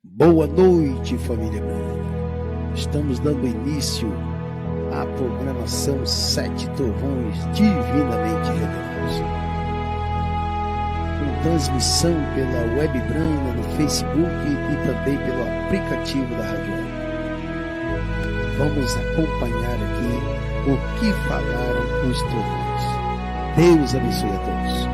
Boa noite, família Bruna. Estamos dando início à programação Sete Trovões Divinamente Religiosos, com transmissão pela Web Bruna no Facebook e também pelo aplicativo da Rádio Web. Vamos acompanhar aqui o que falaram os trovões. Deus abençoe a todos.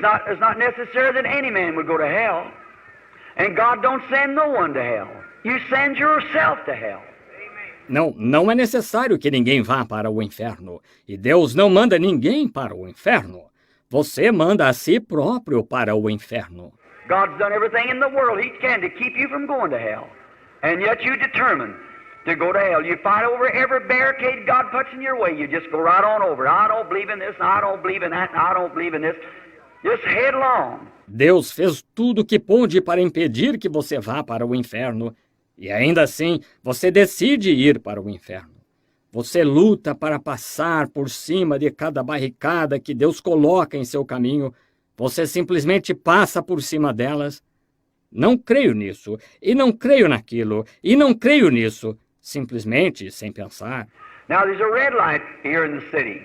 It's not necessary that any man would go to hell. And God don't send no one to hell. You send yourself to hell. Não é necessário que ninguém vá para o inferno. E Deus não manda ninguém para o inferno. Você manda a si próprio para o inferno. God's done everything in the world He can to keep you from going to hell. And yet you determine to go to hell. You fight over every barricade God puts in your way. You just go right on over. I don't believe in this, I don't believe in that, I don't believe in this. Just headlong. Deus fez tudo o que pôde para impedir que você vá para o inferno. E ainda assim, você decide ir para o inferno. Você luta para passar por cima de cada barricada que Deus coloca em seu caminho. Você simplesmente passa por cima delas. Não creio nisso, e não creio naquilo, e não creio nisso. Simplesmente sem pensar. Now there's a red light here in the city.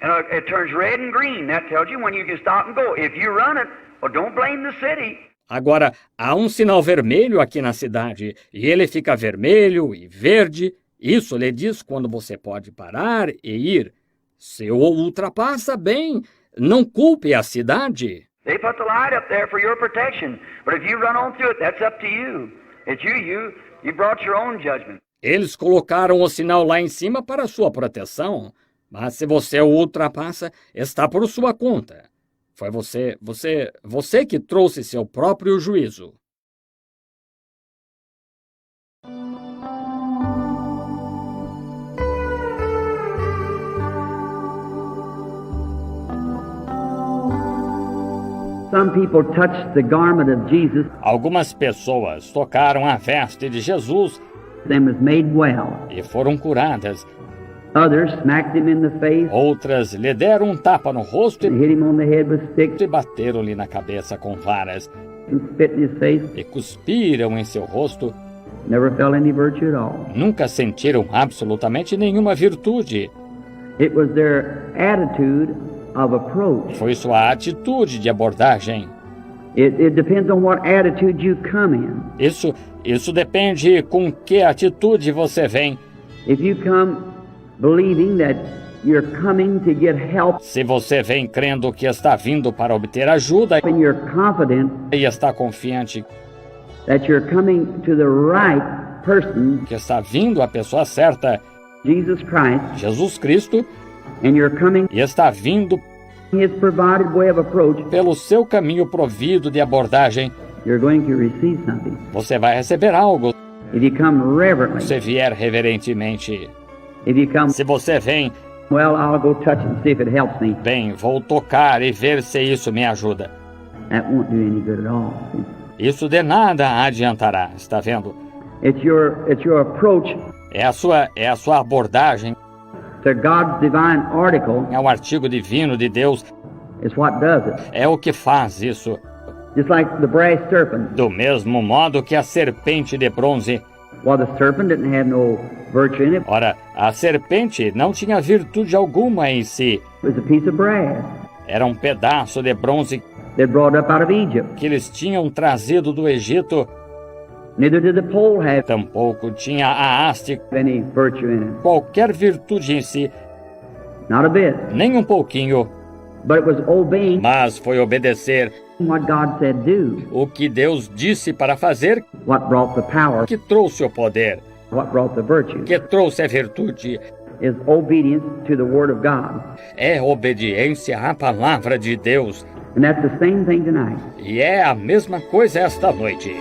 And it turns red and green. That tells you when you can stop and go. If you run it, well, don't blame the city. Agora, há um sinal vermelho aqui na cidade, e ele fica vermelho e verde. Isso lhe diz quando você pode parar e ir. Se o ultrapassa, bem, não culpe a cidade. They put the light up there for your protection. But if you run on through it, that's up to you. It's you brought your own judgment. Eles colocaram o sinal lá em cima para sua proteção. Mas se você o ultrapassa, está por sua conta. Foi você que trouxe seu próprio juízo. Some people touched the garment of Jesus Algumas pessoas tocaram a veste de Jesus and was made well. e foram curadas. Others smacked him in the face Outras lhe deram um tapa no rosto and hit him on the head with sticks e bateram-lhe na cabeça com varas and spit in his face. e cuspiram em seu rosto. Never felt any virtue at all. Nunca sentiram absolutamente nenhuma virtude. It was their attitude of approach. Foi sua atitude de abordagem. It depends on what attitude you come in. Isso depende com que atitude você vem. If you come believing that you're coming to get help Se você vem crendo que está vindo para obter ajuda and you're confident e está confiante that you're coming to the right person, que está vindo a pessoa certa, Jesus Christ, Jesus Cristo, and you're coming e está vindo His provided way of approach, pelo seu caminho provido de abordagem, you're going to receive something. você vai receber algo If you come reverently, se vier reverentemente. if you come, Se você vem, well, I'll go touch it and see if it helps me. bem, vou tocar e ver se isso me ajuda. That won't do any good at all. Isso de nada adiantará, está vendo? It's your approach É a sua abordagem to God's divine article ao artigo divino de Deus, is what does it. é o que faz isso. Just like the brass serpent. Do mesmo modo que a serpente de bronze. Well, the serpent didn't have no virtue in it. Ora, a serpente não tinha virtude alguma em si. It was a piece of brass Era um pedaço de bronze they brought up out of Egypt. que eles tinham trazido do Egito. Neither did the pole have Tampouco tinha a haste any virtue in it. qualquer virtude em si, Not a bit. nem um pouquinho. But it was obeying Mas foi obedecer what God said do. o que Deus disse para fazer What brought the power, que trouxe o poder, what brought the virtue, que trouxe a virtude. is obedience to the Word of God. É obediência à palavra de Deus. And that's the same thing tonight. E é a mesma coisa esta noite.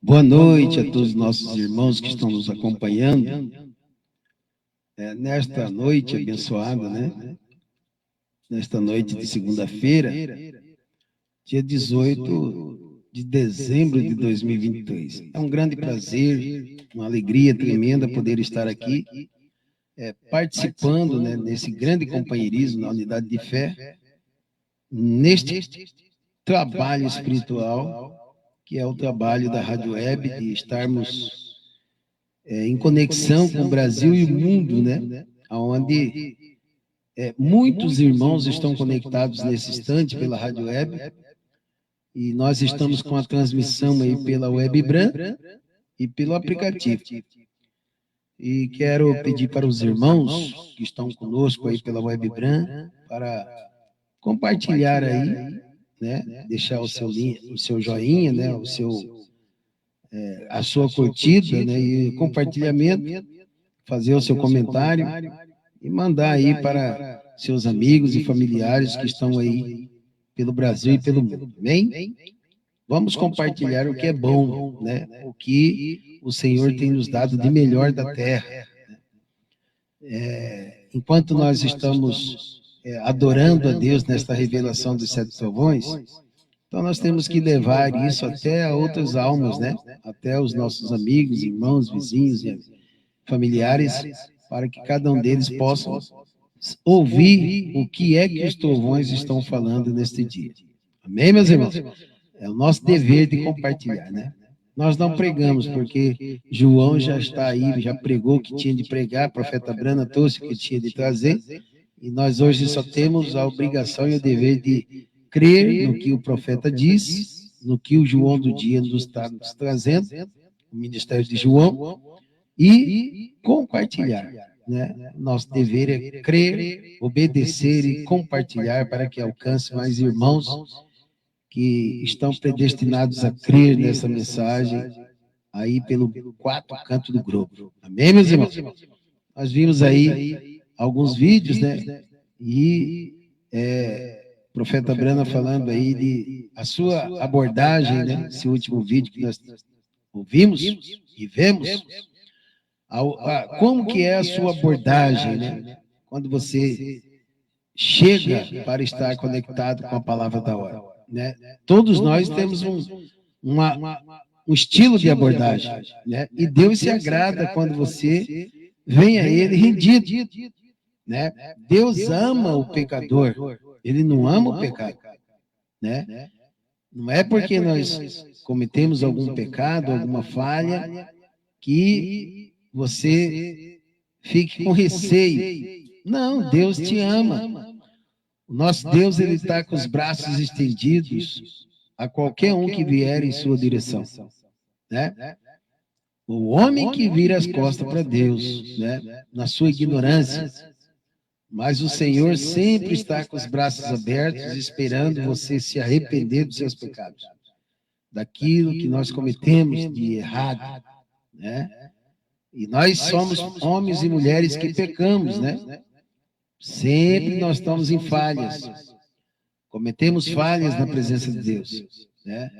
Boa noite a todos os nossos irmãos que estão nos acompanhando. Nesta noite abençoada, né? Nesta noite de segunda-feira, dia 18 de dezembro de 2023. É um grande prazer, uma alegria tremenda poder estar aqui, participando, né, nesse grande companheirismo na unidade de fé, neste trabalho espiritual, que é o trabalho da Rádio Web, de estarmos em conexão com o Brasil e o mundo, né? Onde muitos irmãos estão conectados nesse instante pela Rádio Web, e nós estamos com a transmissão aí pela Webran e pelo aplicativo. E quero pedir para os irmãos que estão conosco aí pela Webran para compartilhar aí, né? Deixar o seu joinha, né? A sua curtida, né? E compartilhamento, fazer o seu comentário e mandar aí para seus amigos e familiares que estão aí pelo Brasil e pelo mundo. Amém? Vamos compartilhar o que é bom, né? O que o Senhor tem nos dado de melhor da terra. Enquanto nós estamos adorando a Deus nesta revelação dos 7 trovões, então nós temos que levar isso até a outras almas, né? Até os nossos amigos, irmãos, vizinhos e familiares, para que cada um deles possa ouvir o que é que os trovões estão falando neste dia. Amém, meus irmãos? É o nosso dever de compartilhar, né? Nós não pregamos, porque João já está aí, já pregou o que tinha de pregar, profeta Brana trouxe o que tinha de trazer, e nós hoje só temos a obrigação e o dever de crer no que o profeta diz, no que o João do dia nos está trazendo, o ministério de João, e compartilhar, né? Nosso dever é crer, obedecer e compartilhar para que alcance mais irmãos que estão predestinados a crer nessa mensagem aí pelo 4 cantos do globo. Amém, meus irmãos? Nós vimos aí alguns vídeos, né? E o profeta Brana falando aí de a sua abordagem, né? Esse último vídeo que nós ouvimos e vemos. Como que é a sua abordagem, né? Quando você chega para estar conectado com a palavra da hora, né? Todos nós temos um estilo de abordagem, né? E Deus se agrada quando você vem a Ele rendido, né? Deus ama o pecador, Ele não ama o pecado, né? Não é porque nós cometemos algum pecado, alguma falha, que você fique com receio. Não, Deus te ama. O nosso Deus, Ele está com os braços estendidos a qualquer um que vier em sua direção, né? O homem que vira as costas para Deus, né? Na sua ignorância. Mas o Senhor sempre está com os braços abertos, esperando você se arrepender dos seus pecados, daquilo que nós cometemos de errado, né? E nós somos homens e mulheres que pecamos, né? Sempre nós estamos em falhas. Cometemos falhas na presença de Deus, né?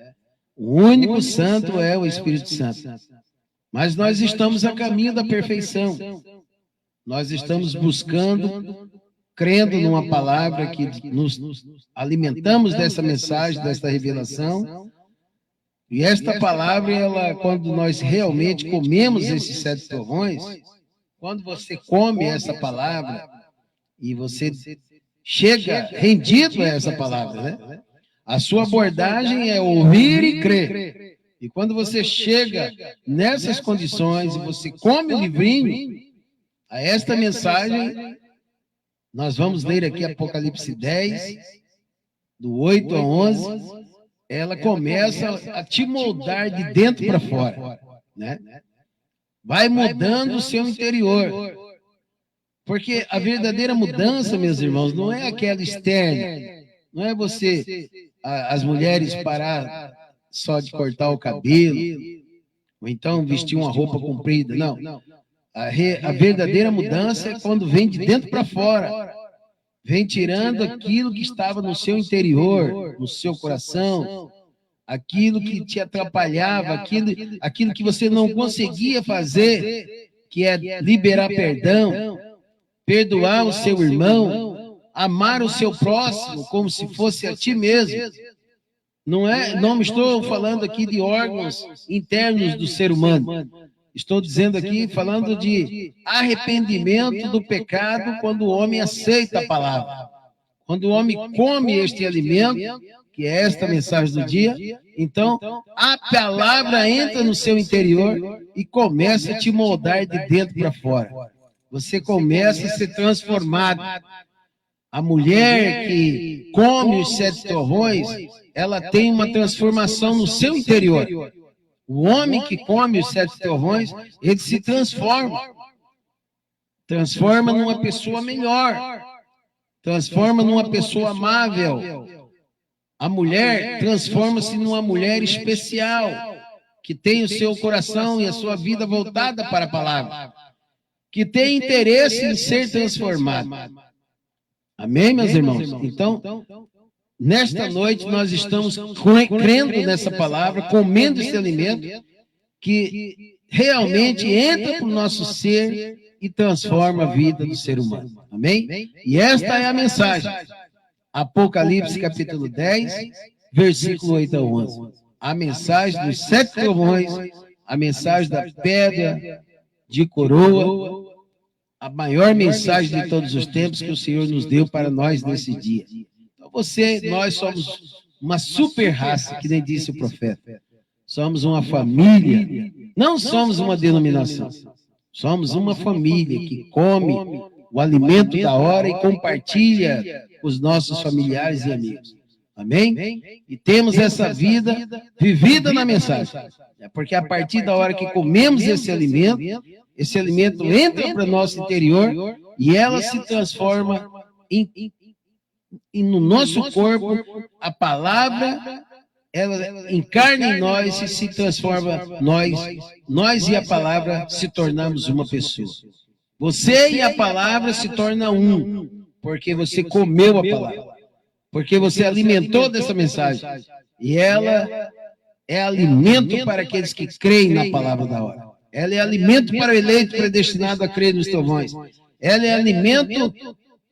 O único santo é o Espírito Santo. Mas nós estamos a caminho da perfeição. Nós estamos buscando, crendo numa palavra que nos alimentamos dessa mensagem, dessa revelação. E esta palavra, ela, quando nós realmente comemos esses 7 trovões, quando você come essa palavra e você chega rendido a essa palavra, né? A sua abordagem é ouvir e crer. E quando você chega nessas condições e você come o livrinho, a esta mensagem, nós vamos ler aqui Apocalipse 10, do 8 a 11, ela começa a te moldar de dentro para fora, né? Vai mudando o seu interior. Porque a verdadeira mudança, meus irmãos, não é aquela externa. Não é você, as mulheres, parar só de cortar o cabelo, ou então vestir uma roupa comprida. Não. A verdadeira mudança é quando vem de dentro para fora. Vem tirando aquilo que estava no seu interior, no seu coração, aquilo que te atrapalhava, aquilo que você não conseguia fazer, que é liberar perdão, perdoar o seu irmão, amar o seu próximo como se fosse a ti mesmo. Não estou falando aqui de órgãos internos do ser humano. Estou dizendo aqui, falando de arrependimento do pecado quando o homem aceita a palavra. Quando o homem come este alimento que é esta mensagem do dia. Então, a palavra entra no seu interior e começa a te moldar de dentro para fora. Você começa a ser transformado. A mulher que come os 7 torrões, ela tem uma transformação no seu interior. O homem que come os 7 torrões, ele se transforma. Transforma numa pessoa melhor. Transforma numa pessoa amável. A mulher transforma-se numa mulher especial, que tem o seu coração e a sua vida voltada para a palavra, que tem interesse em ser transformada. Amém, meus irmãos? Então, nesta noite nós estamos crendo nessa palavra, comendo esse alimento, que realmente entra para o nosso ser e transforma a vida do ser humano. Amém? E esta é a mensagem. Apocalipse capítulo 10, versículo 8 a 11. A mensagem dos 7 trovões, a mensagem da pedra de coroa, a maior mensagem de todos os tempos que o Senhor nos deu para nós nesse dia. Então nós somos uma super raça, que nem disse o profeta. Somos uma família, não somos uma denominação. Somos uma família que come o alimento da hora e compartilha com os nossos familiares e amigos. Amém? E temos essa vida vivida na mensagem. Porque a partir da hora que comemos esse alimento entra para o nosso interior e ela se transforma no nosso corpo. A palavra, ela encarna em nós e se transforma nós e a palavra se tornamos uma pessoa. Você e a palavra se tornam um, porque você comeu a palavra, porque você alimentou dessa mensagem, e ela é alimento para aqueles que creem na palavra da hora. Ela é alimento para o eleito predestinado a crer nos trovões. Ela é alimento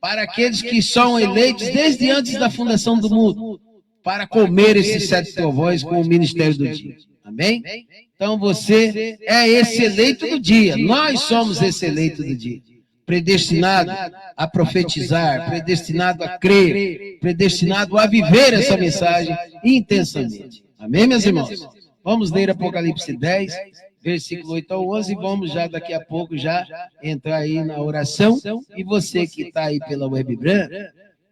para aqueles que são eleitos desde antes da fundação do mundo, para comer esses 7 trovões com o ministério do dia. Amém? Então você é esse eleito do dia. Nós somos esse eleito do dia. Predestinado a profetizar, predestinado a crer, predestinado a viver essa mensagem intensamente. Amém, meus irmãos? Vamos ler Apocalipse 10, versículo 8 ao 11, e vamos já daqui a pouco já entrar aí na oração. E você que está aí pela Webran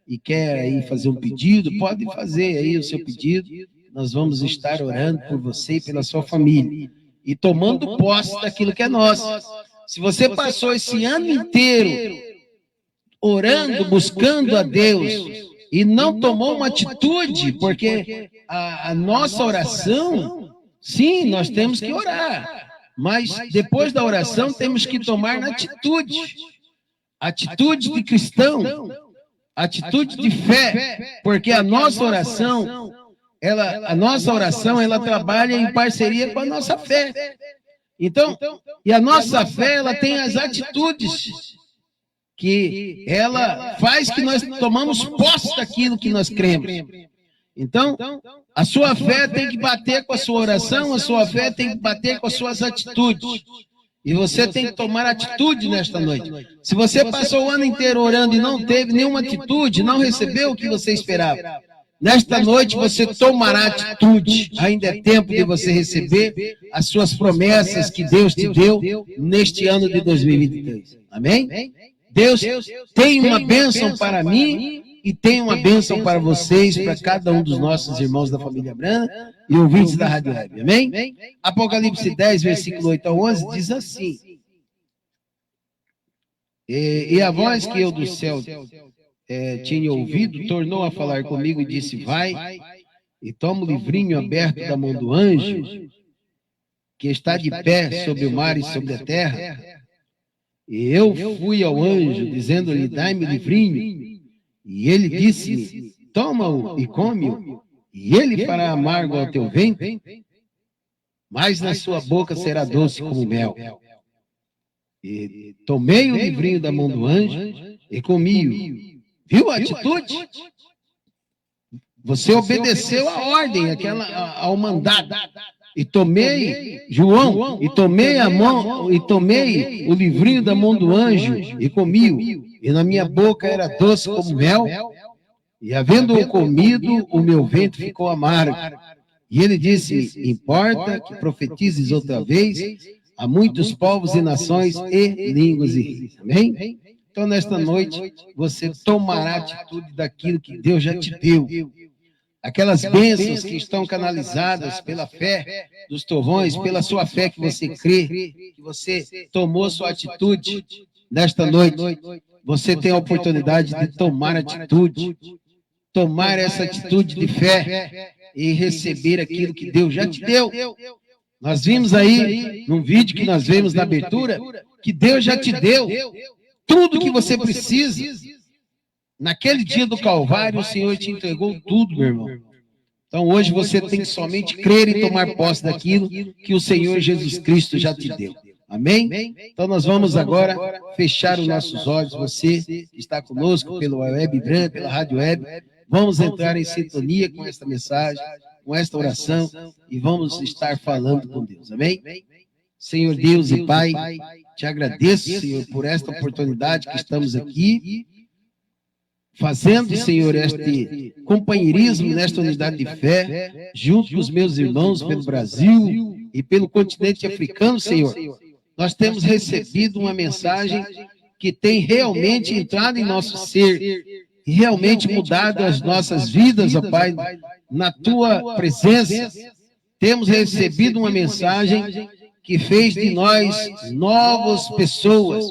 e quer aí fazer um pedido, pode fazer aí o seu pedido. Nós vamos estar orando por você e pela sua família e tomando posse daquilo que é nosso. Se você passou esse ano inteiro orando, buscando a Deus e não tomou uma atitude, porque a nossa oração, sim, nós temos que orar, mas depois da oração temos que tomar atitude de cristão, atitude de fé, porque a nossa oração ela trabalha em parceria com a nossa fé. Então, e a nossa fé, ela tem as atitudes que ela faz que nós tomamos posse daquilo que nós cremos. Então, a sua fé tem que bater com a sua oração, a sua fé tem que bater com as suas atitudes. E você tem que tomar atitude nesta noite. Se você passou o ano inteiro orando e não teve nenhuma atitude, não recebeu o que você esperava, nesta noite você tomará atitude. Ainda é tempo de você receber as suas promessas que Deus te deu neste ano de 2023. Amém? Deus tem uma bênção para mim e tem uma bênção para vocês, para cada um dos nossos irmãos da família Brana e ouvintes da Rádio Web. Amém? Apocalipse 10, versículo 8 ao 11, diz assim: E a voz que eu do céu tinha ouvido, tornou a falar comigo e disse: vai e toma o livrinho aberto da mão do anjo, que está de pé sobre o mar e sobre a terra. E eu fui ao anjo, dizendo-lhe: dai-me o livrinho. E ele disse-me: toma-o e come-o, e ele fará amargo ao teu ventre, mas na sua boca será doce como mel. E tomei o livrinho da mão do anjo e comi-o. Viu a atitude? Você obedeceu a ordem, ao mandado. E tomei, João, e tomei a mão, e tomei o livrinho da mão do anjo e comi-o. E na minha boca era doce como mel. E havendo comido, o meu ventre ficou amargo. E ele disse: importa que profetizes outra vez a muitos povos e nações e línguas e reis. Amém? Então, nesta noite, você tomará atitude daquilo que Deus já te deu. Aquelas bênçãos que estão canalizadas pela fé dos trovões, pela sua fé que você crê, que você tomou sua atitude. Nesta noite, você tem a oportunidade de tomar atitude. Tomar essa atitude de fé e receber aquilo que Deus já te deu. Nós vimos aí, num vídeo que nós vemos na abertura, que Deus já te deu tudo que você precisa. Naquele dia do Calvário, o Senhor te entregou tudo, meu irmão. Então hoje você tem que somente crer e tomar posse daquilo que o Senhor Jesus Cristo já te deu. Amém? Então nós vamos agora fechar os nossos olhos. Você que está conosco pela Web Brand, pela Rádio Web, vamos entrar em sintonia com esta mensagem, com esta oração, e vamos estar falando com Deus. Amém? Senhor Deus e Pai, te agradeço, Senhor, por esta oportunidade que estamos aqui, fazendo, Senhor, este companheirismo nesta unidade de fé, junto com os meus irmãos pelo Brasil e pelo continente africano, Senhor. Nós temos recebido uma mensagem que tem realmente entrado em nosso ser e realmente mudado as nossas vidas, ó Pai, na Tua presença. Temos recebido uma mensagem que fez de nós novas pessoas,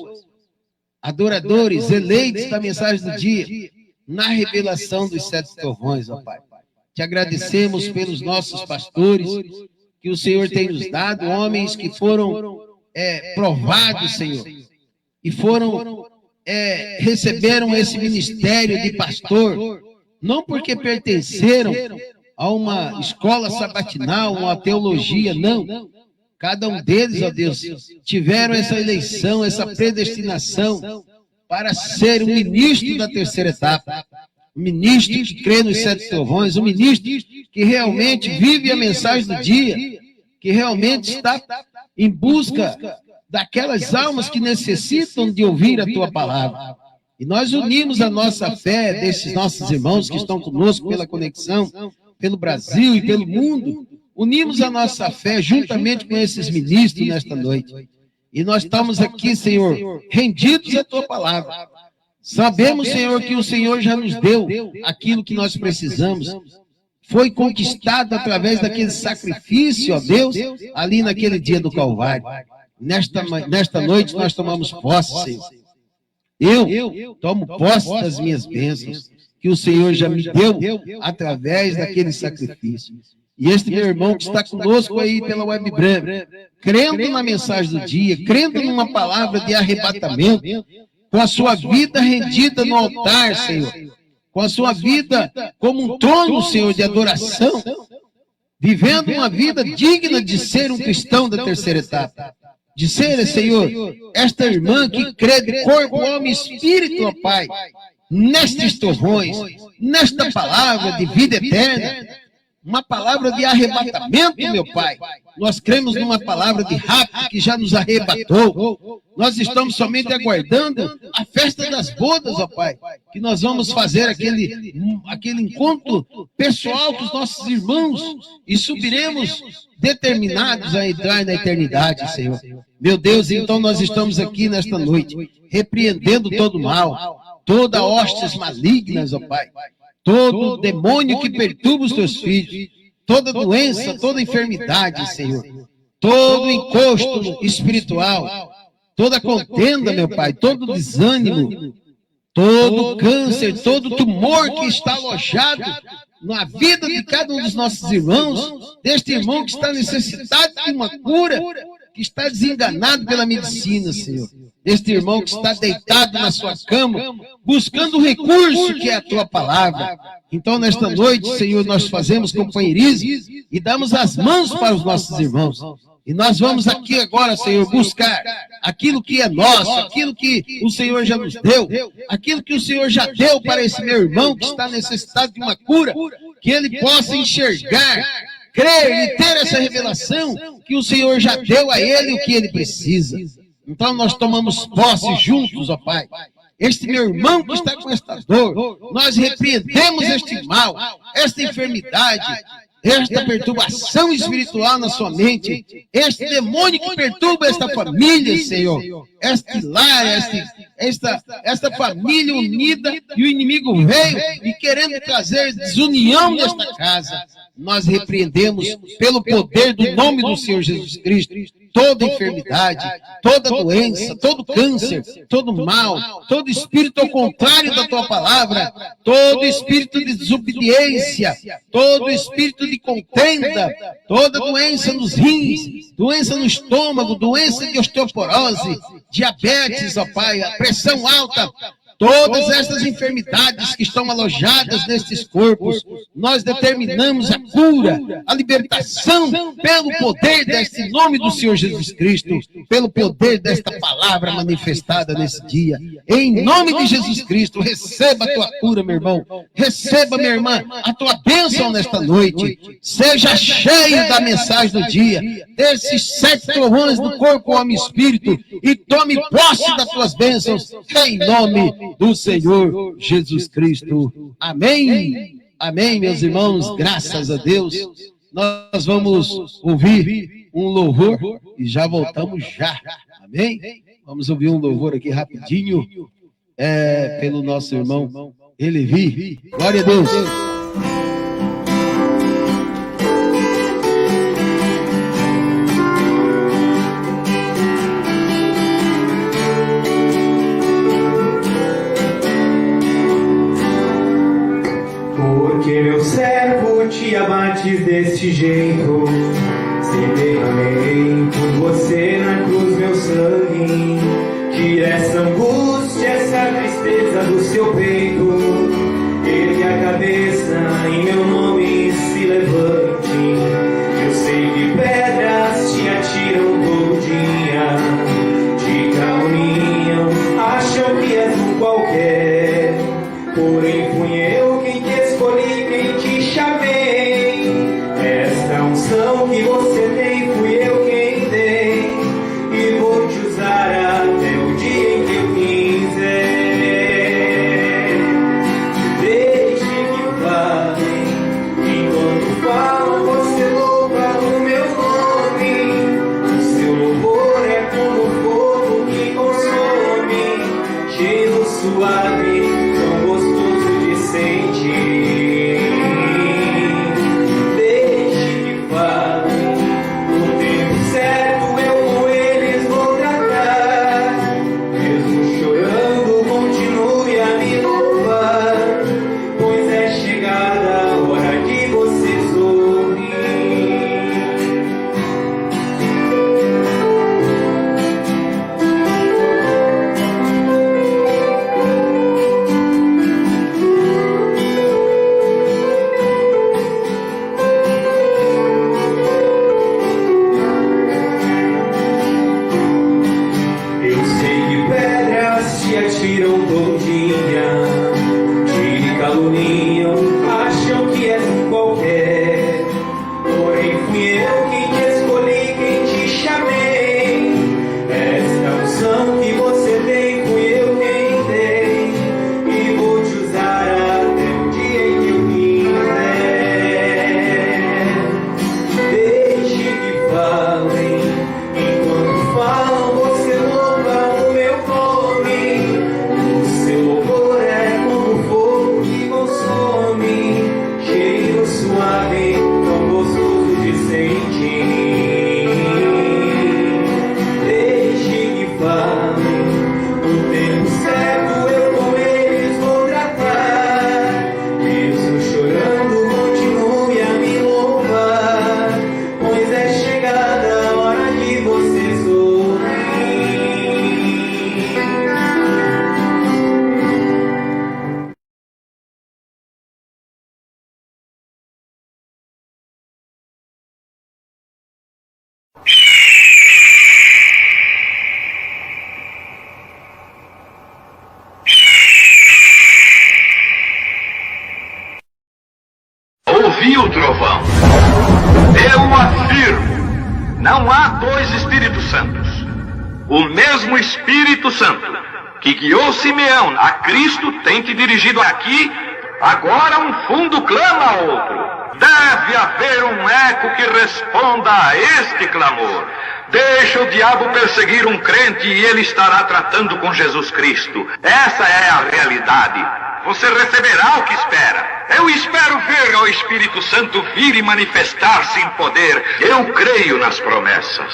adoradores, eleitos da mensagem do dia, na revelação dos 7 trovões, ó Pai. Te agradecemos pelos nossos pastores, que o Senhor tem nos dado, homens que foram provados, Senhor, e receberam esse ministério de pastor, não porque pertenceram a uma escola sabatinal, uma teologia, não. Cada um deles, ó Deus, tiveram essa eleição, essa predestinação para ser um ministro da terceira etapa, um ministro que crê nos 7 trovões, um ministro que realmente vive a mensagem do dia, que realmente está em busca daquelas almas que necessitam de ouvir a Tua palavra. E nós unimos a nossa fé desses nossos irmãos que estão conosco pela conexão, pelo Brasil e pelo mundo. Unimos a nossa fé juntamente com esses ministros nesta noite. E nós estamos aqui, Senhor, rendidos à Tua palavra. Sabemos, Senhor, que o Senhor já nos deu aquilo que nós precisamos. Foi conquistado através daquele sacrifício, ó Deus, ali naquele dia do Calvário. Nesta noite nós tomamos posse, Senhor. Eu tomo posse das minhas bênçãos, que o Senhor já me deu através daquele sacrifício. E este meu irmão que está conosco aí pela Web Brand, crendo na mensagem do dia, crendo numa palavra de arrebatamento, com a sua vida rendida no altar, Senhor, com a sua vida como um trono, Senhor, de adoração, vivendo uma vida digna de ser um cristão da terceira etapa, de ser, Senhor, esta irmã que crê de corpo, alma e espírito, ó Pai, nestes trovões, nesta palavra de vida eterna, uma palavra de arrebatamento, meu Pai. Nós cremos numa palavra de rapto que já nos arrebatou. Nós estamos somente aguardando a festa das bodas, ó Pai, que nós vamos fazer aquele encontro pessoal com os nossos irmãos e subiremos determinados a entrar na eternidade, Senhor. Meu Deus, então nós estamos aqui nesta noite, repreendendo todo o mal, toda hostes malignas, ó Pai. Todo demônio que perturba os Teus filhos, toda doença, toda enfermidade, Senhor, todo encosto espiritual, toda contenda, meu Pai, todo desânimo, todo câncer, todo tumor que está alojado na vida de cada um dos nossos irmãos, deste irmão que está necessitado de uma cura, que está desenganado pela medicina, Senhor. Este irmão que está deitado na sua cama, buscando o recurso que é a Tua palavra. Então, nesta noite, Senhor, nós fazemos companheirismo e damos as mãos para os nossos irmãos. E nós vamos aqui agora, Senhor, buscar aquilo que é nosso, aquilo que o Senhor já nos deu, aquilo que o Senhor já deu para esse meu irmão que está necessitado de uma cura, que ele possa enxergar, crer e ter essa revelação que o Senhor já deu a ele o que ele precisa. Então nós tomamos posse juntos, ó Pai, este meu irmão que está com esta dor. Nós repreendemos este mal, esta enfermidade, esta perturbação espiritual na sua mente, este demônio que perturba esta família, Senhor, este lar, esta família unida, e o inimigo veio e querendo trazer desunião nesta casa. Nós repreendemos pelo poder do nome do Senhor Jesus Cristo toda enfermidade, toda doença, todo câncer, todo mal, todo espírito ao contrário da tua palavra, todo espírito de desobediência, todo espírito de contenda, toda doença nos rins, doença no estômago, doença de osteoporose, diabetes, ó Pai, a pressão alta, todas estas enfermidades que estão alojadas nestes corpos, nós determinamos a cura, a libertação, pelo poder deste nome do Senhor Jesus Cristo, pelo poder desta palavra manifestada nesse dia. Em nome de Jesus Cristo, receba a tua cura, meu irmão. Receba, minha irmã, a tua bênção nesta noite. Seja cheio da mensagem do dia, desses 7 trovões do corpo, alma e espírito, e tome posse das tuas bênçãos, em nome do Senhor Jesus Cristo. Amém. Amém, meus irmãos, graças a Deus. Nós vamos ouvir um louvor e já voltamos já. Amém? Vamos ouvir um louvor aqui rapidinho, pelo nosso irmão Elevi. Glória a Deus. Porque meu servo te abates deste jeito, se derramei por você na cruz meu sangue, tira essa angústia, essa tristeza do seu peito, ergue a cabeça em meu nome se levante. Eu sei que pedras te atiram todo dia, te caluniam, acham que és um qualquer, porém fui eu quem te escolhi, quem te chamei. Esta unção que você tem, fui eu quem dei, e vou te usar até o dia em que eu quiser. Deixe que falem, enquanto falam você louva o meu nome. O seu louvor é como fogo que consome, cheiro suave, tão gostoso de sentir. Ouvi o trovão. Eu afirmo, não há dois Espíritos Santos. O mesmo Espírito Santo que guiou Simeão a Cristo tem te dirigido aqui. Agora um fundo clama a outro. Deve haver um eco que responda a este clamor. Deixa o diabo perseguir um crente e ele estará tratando com Jesus Cristo. Essa é a realidade. Você receberá o que espera. Eu espero ver o Espírito Santo vir e manifestar-se em poder. Eu creio nas promessas.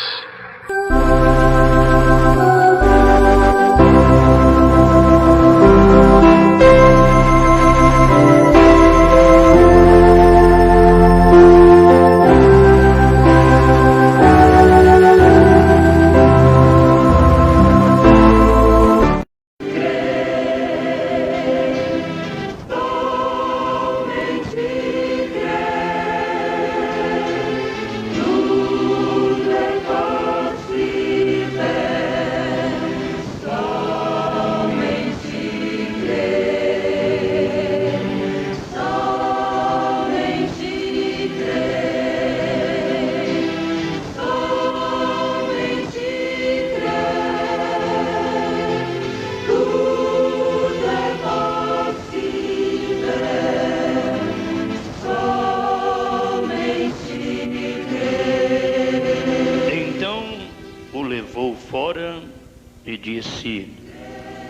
E disse: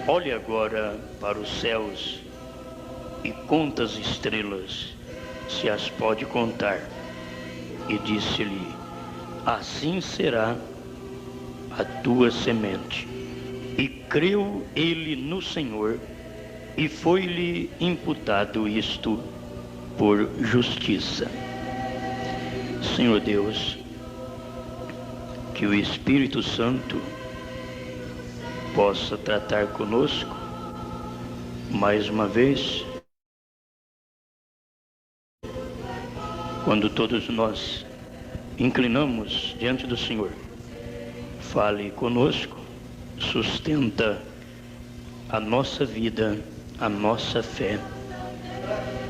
olhe agora para os céus e conta as estrelas, se as pode contar. E disse-lhe: assim será a tua semente. E creu ele no Senhor, e foi-lhe imputado isto por justiça. Senhor Deus, que o Espírito Santo possa tratar conosco mais uma vez, quando todos nós inclinamos diante do Senhor. Fale conosco, sustenta a nossa vida, a nossa fé,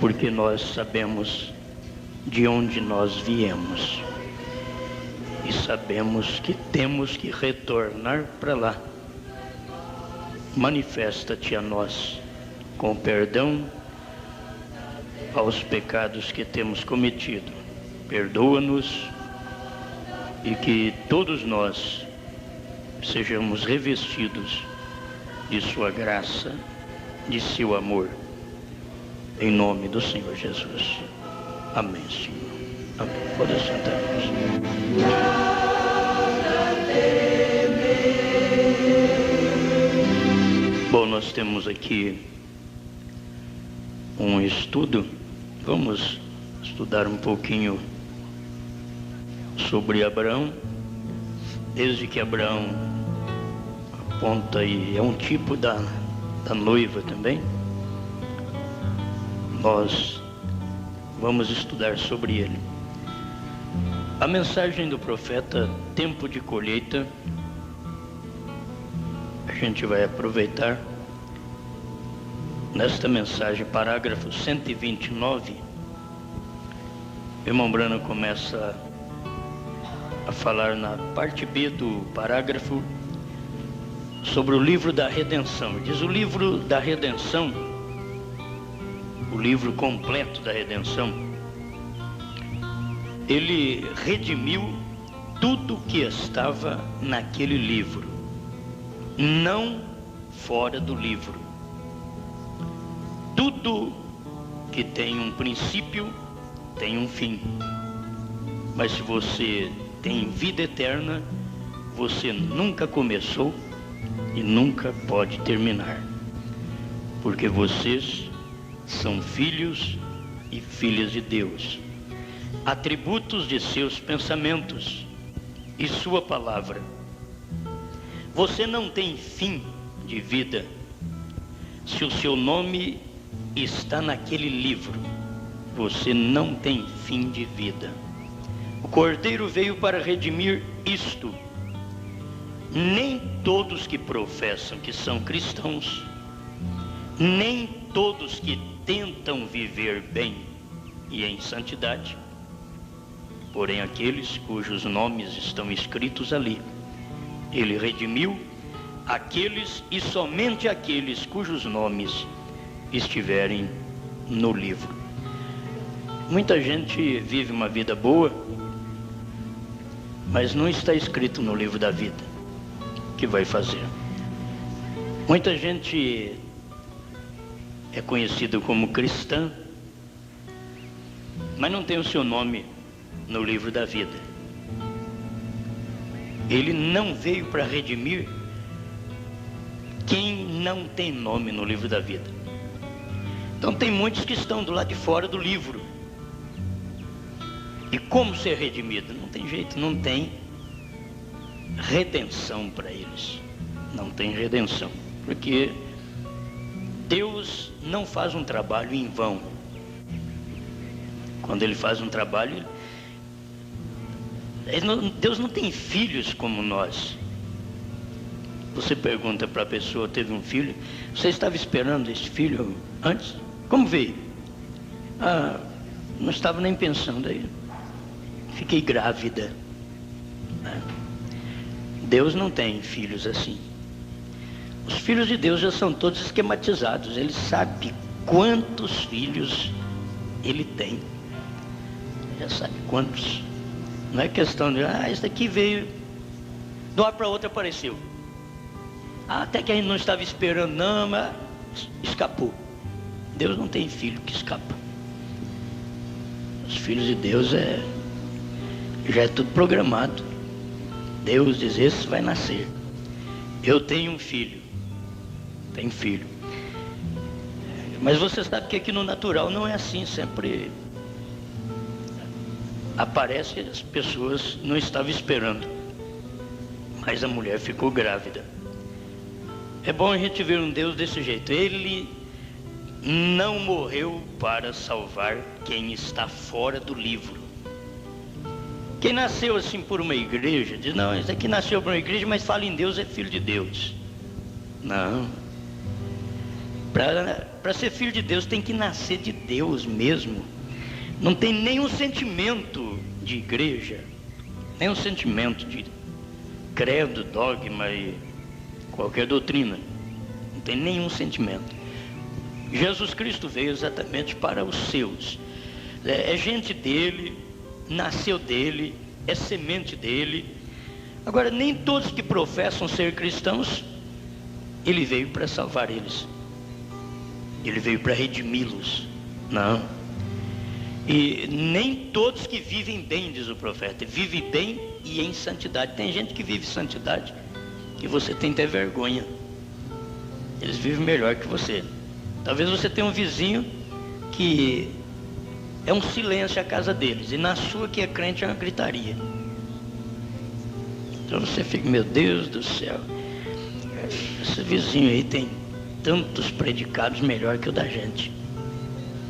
porque nós sabemos de onde nós viemos e sabemos que temos que retornar para lá. Manifesta-te a nós com perdão aos pecados que temos cometido. Perdoa-nos e que todos nós sejamos revestidos de sua graça, de seu amor. Em nome do Senhor Jesus. Amém, Senhor. Amém. Pode sentar-nos. Bom, nós temos aqui um estudo. Vamos estudar um pouquinho sobre Abraão. Desde que Abraão aponta e é um tipo da noiva também. Nós vamos estudar sobre ele. A mensagem do profeta, tempo de colheita, a gente vai aproveitar nesta mensagem, parágrafo 129. O irmão Branham começa a falar na parte B do parágrafo sobre o livro da redenção. Diz: o livro da redenção, o livro completo da redenção, ele redimiu tudo que estava naquele livro, não fora do livro. Tudo que tem um princípio tem um fim. Mas se você tem vida eterna, você nunca começou e nunca pode terminar, porque vocês são filhos e filhas de Deus, atributos de seus pensamentos e sua palavra. Você não tem fim de vida se o seu nome está naquele livro. Você não tem fim de vida. O Cordeiro veio para redimir isto. Nem todos que professam que são cristãos, nem todos que tentam viver bem e em santidade, porém aqueles cujos nomes estão escritos ali, ele redimiu aqueles e somente aqueles cujos nomes estiverem no livro. Muita gente vive uma vida boa, mas não está escrito no livro da vida o que vai fazer. Muita gente é conhecida como cristã, mas não tem o seu nome no livro da vida. Ele não veio para redimir quem não tem nome no livro da vida. Então tem muitos que estão do lado de fora do livro. E como ser redimido? Não tem jeito, não tem redenção para eles. Não tem redenção, porque Deus não faz um trabalho em vão. Quando Ele faz um trabalho, Deus não tem filhos como nós. Você pergunta para a pessoa, teve um filho, você estava esperando esse filho antes? Como veio? Ah, não estava nem pensando aí. Fiquei grávida. Deus não tem filhos assim. Os filhos de Deus já são todos esquematizados. Ele sabe quantos filhos Ele tem. Já sabe quantos. Não é questão de, esse daqui veio, de uma hora para outra apareceu. Até que a gente não estava esperando, não, mas escapou. Deus não tem filho que escapa. Os filhos de Deus já é tudo programado. Deus diz, esse vai nascer. Eu tenho um filho. Tenho filho. Mas você sabe que aqui no natural não é assim. Sempre aparece, as pessoas não estavam esperando. Mas a mulher ficou grávida. É bom a gente ver um Deus desse jeito. Ele não morreu para salvar quem está fora do livro. Quem nasceu assim por uma igreja, diz, não, esse aqui nasceu por uma igreja, mas fala em Deus, é filho de Deus. Não. Para ser filho de Deus tem que nascer de Deus mesmo. Não tem nenhum sentimento de igreja, nenhum sentimento de credo, dogma e qualquer doutrina. Não tem nenhum sentimento. Jesus Cristo veio exatamente para os seus. É gente dele, nasceu dele, é semente dele. Agora, nem todos que professam ser cristãos, ele veio para salvar eles. Ele veio para redimi-los. Não. E nem todos que vivem bem, diz o profeta, vive bem e em santidade. Tem gente que vive santidade que você tem até vergonha. Eles vivem melhor que você. Talvez você tenha um vizinho que é um silêncio a casa deles, e na sua que é crente é uma gritaria. Então você fica, meu Deus do céu, esse vizinho aí tem tantos predicados melhor que o da gente.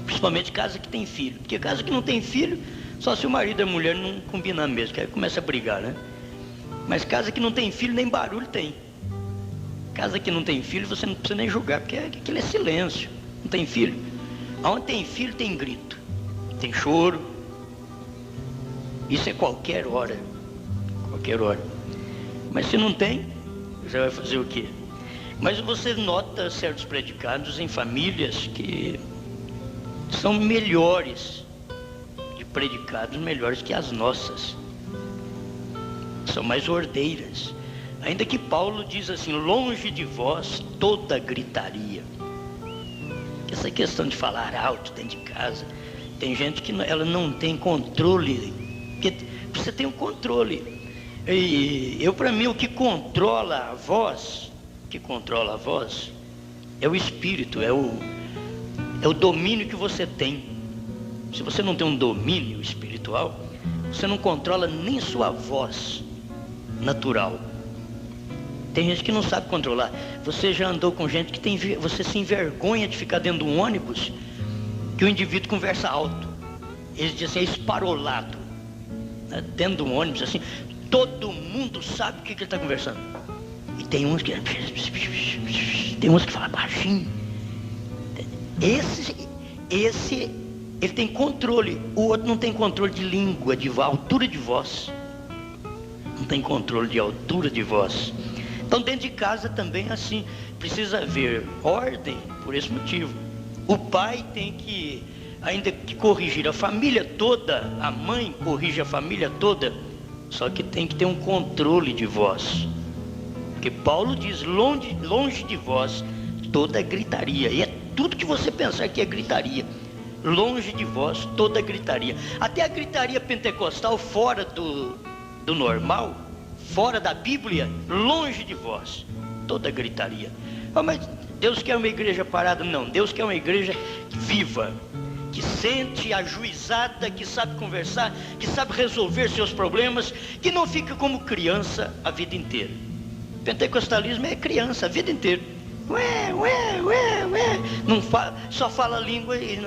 Principalmente casa que tem filho, porque casa que não tem filho, só se o marido e a mulher não combinam mesmo, que aí começa a brigar, né? Mas casa que não tem filho, nem barulho tem. Casa que não tem filho, você não precisa nem julgar, porque aquilo é silêncio. Não tem filho. Onde tem filho, tem grito, tem choro. Isso é qualquer hora. Qualquer hora. Mas se não tem, você vai fazer o quê? Mas você nota certos predicados em famílias que são melhores, de predicados melhores que as nossas. São mais ordeiras. Ainda que Paulo diz assim, longe de vós toda gritaria. Essa questão de falar alto dentro de casa, tem gente que ela não tem controle, porque você tem um controle. E para mim, o que controla a voz, é o espírito, é o domínio que você tem. Se você não tem um domínio espiritual, você não controla nem sua voz natural. Tem gente que não sabe controlar. Você já andou com gente que você se envergonha de ficar dentro de um ônibus, que o indivíduo conversa alto. Eles dizem assim, é esparolado, né? Dentro de um ônibus assim, todo mundo sabe o que ele está conversando. E tem uns que falam baixinho. Esse ele tem controle. O outro não tem controle de língua, de altura de voz. Não tem controle de altura de voz. Então dentro de casa também é assim, precisa haver ordem por esse motivo. O pai tem que, ainda que corrigir a família toda, a mãe corrige a família toda, só que tem que ter um controle de voz. Porque Paulo diz, longe de vós toda gritaria, e é tudo que você pensar que é gritaria. Longe de vós toda gritaria, até a gritaria pentecostal fora do normal, fora da Bíblia, longe de vós toda gritaria. Mas Deus quer uma igreja parada? Não, Deus quer uma igreja viva, que sente, ajuizada, que sabe conversar, que sabe resolver seus problemas, que não fica como criança a vida inteira. Pentecostalismo é criança a vida inteira, não fala, só fala a língua e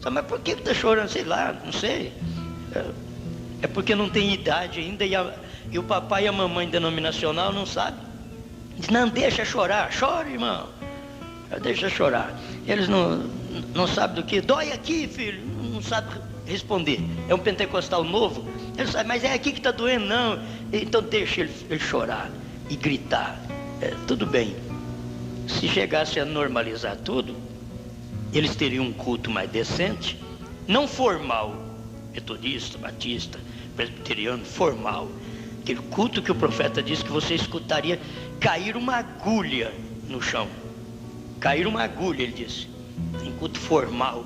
mas por que está chorando? Sei lá, não sei. É porque não tem idade ainda, e o papai e a mamãe denominacional não sabem. Diz, não, deixa chorar, chora, irmão, deixa chorar. Eles não sabem do que, dói aqui, filho, não sabe responder. É um pentecostal novo, ele sabe, mas é aqui que está doendo, não. Então deixa ele chorar e gritar. Tudo bem. Se chegasse a normalizar tudo, eles teriam um culto mais decente, não formal, metodista, batista, presbiteriano, formal. Aquele culto que o profeta disse que você escutaria cair uma agulha no chão. Cair uma agulha, ele disse. Tem culto formal.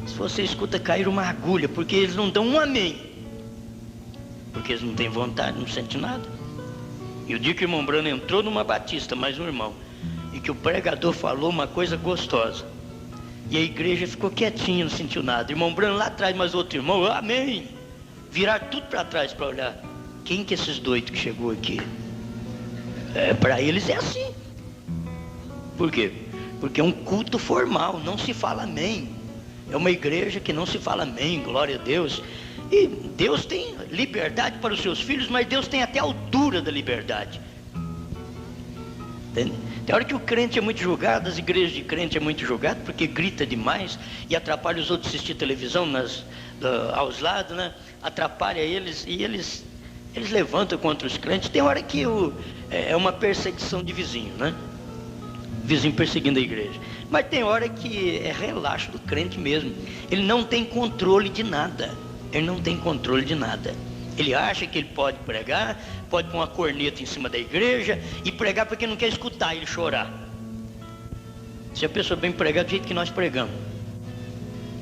Se você escuta cair uma agulha, porque eles não dão um amém. Porque eles não têm vontade, não sentem nada. E o dia que o irmão Brano entrou numa batista, mais um irmão, e que o pregador falou uma coisa gostosa, e a igreja ficou quietinha, não sentiu nada. Irmão Brano lá atrás, mais outro irmão, amém. Viraram tudo para trás para olhar. Quem que é esses doidos que chegou aqui? Para eles é assim. Por quê? Porque é um culto formal, não se fala amém. É uma igreja que não se fala amém, glória a Deus. E Deus tem liberdade para os seus filhos, mas Deus tem até a altura da liberdade. Entende? Tem hora que o crente é muito julgado, as igrejas de crente é muito julgado, porque grita demais e atrapalha os outros assistir televisão aos lados, né? Atrapalha eles e eles levantam contra os crentes. Tem hora que é uma perseguição de vizinho, né? Vizinho perseguindo a igreja. Mas tem hora que é relaxo do crente mesmo. Ele não tem controle de nada. Ele não tem controle de nada. Ele acha que ele pode pregar, pode pôr uma corneta em cima da igreja e pregar porque não quer escutar ele chorar. Se a pessoa bem pregar do jeito que nós pregamos.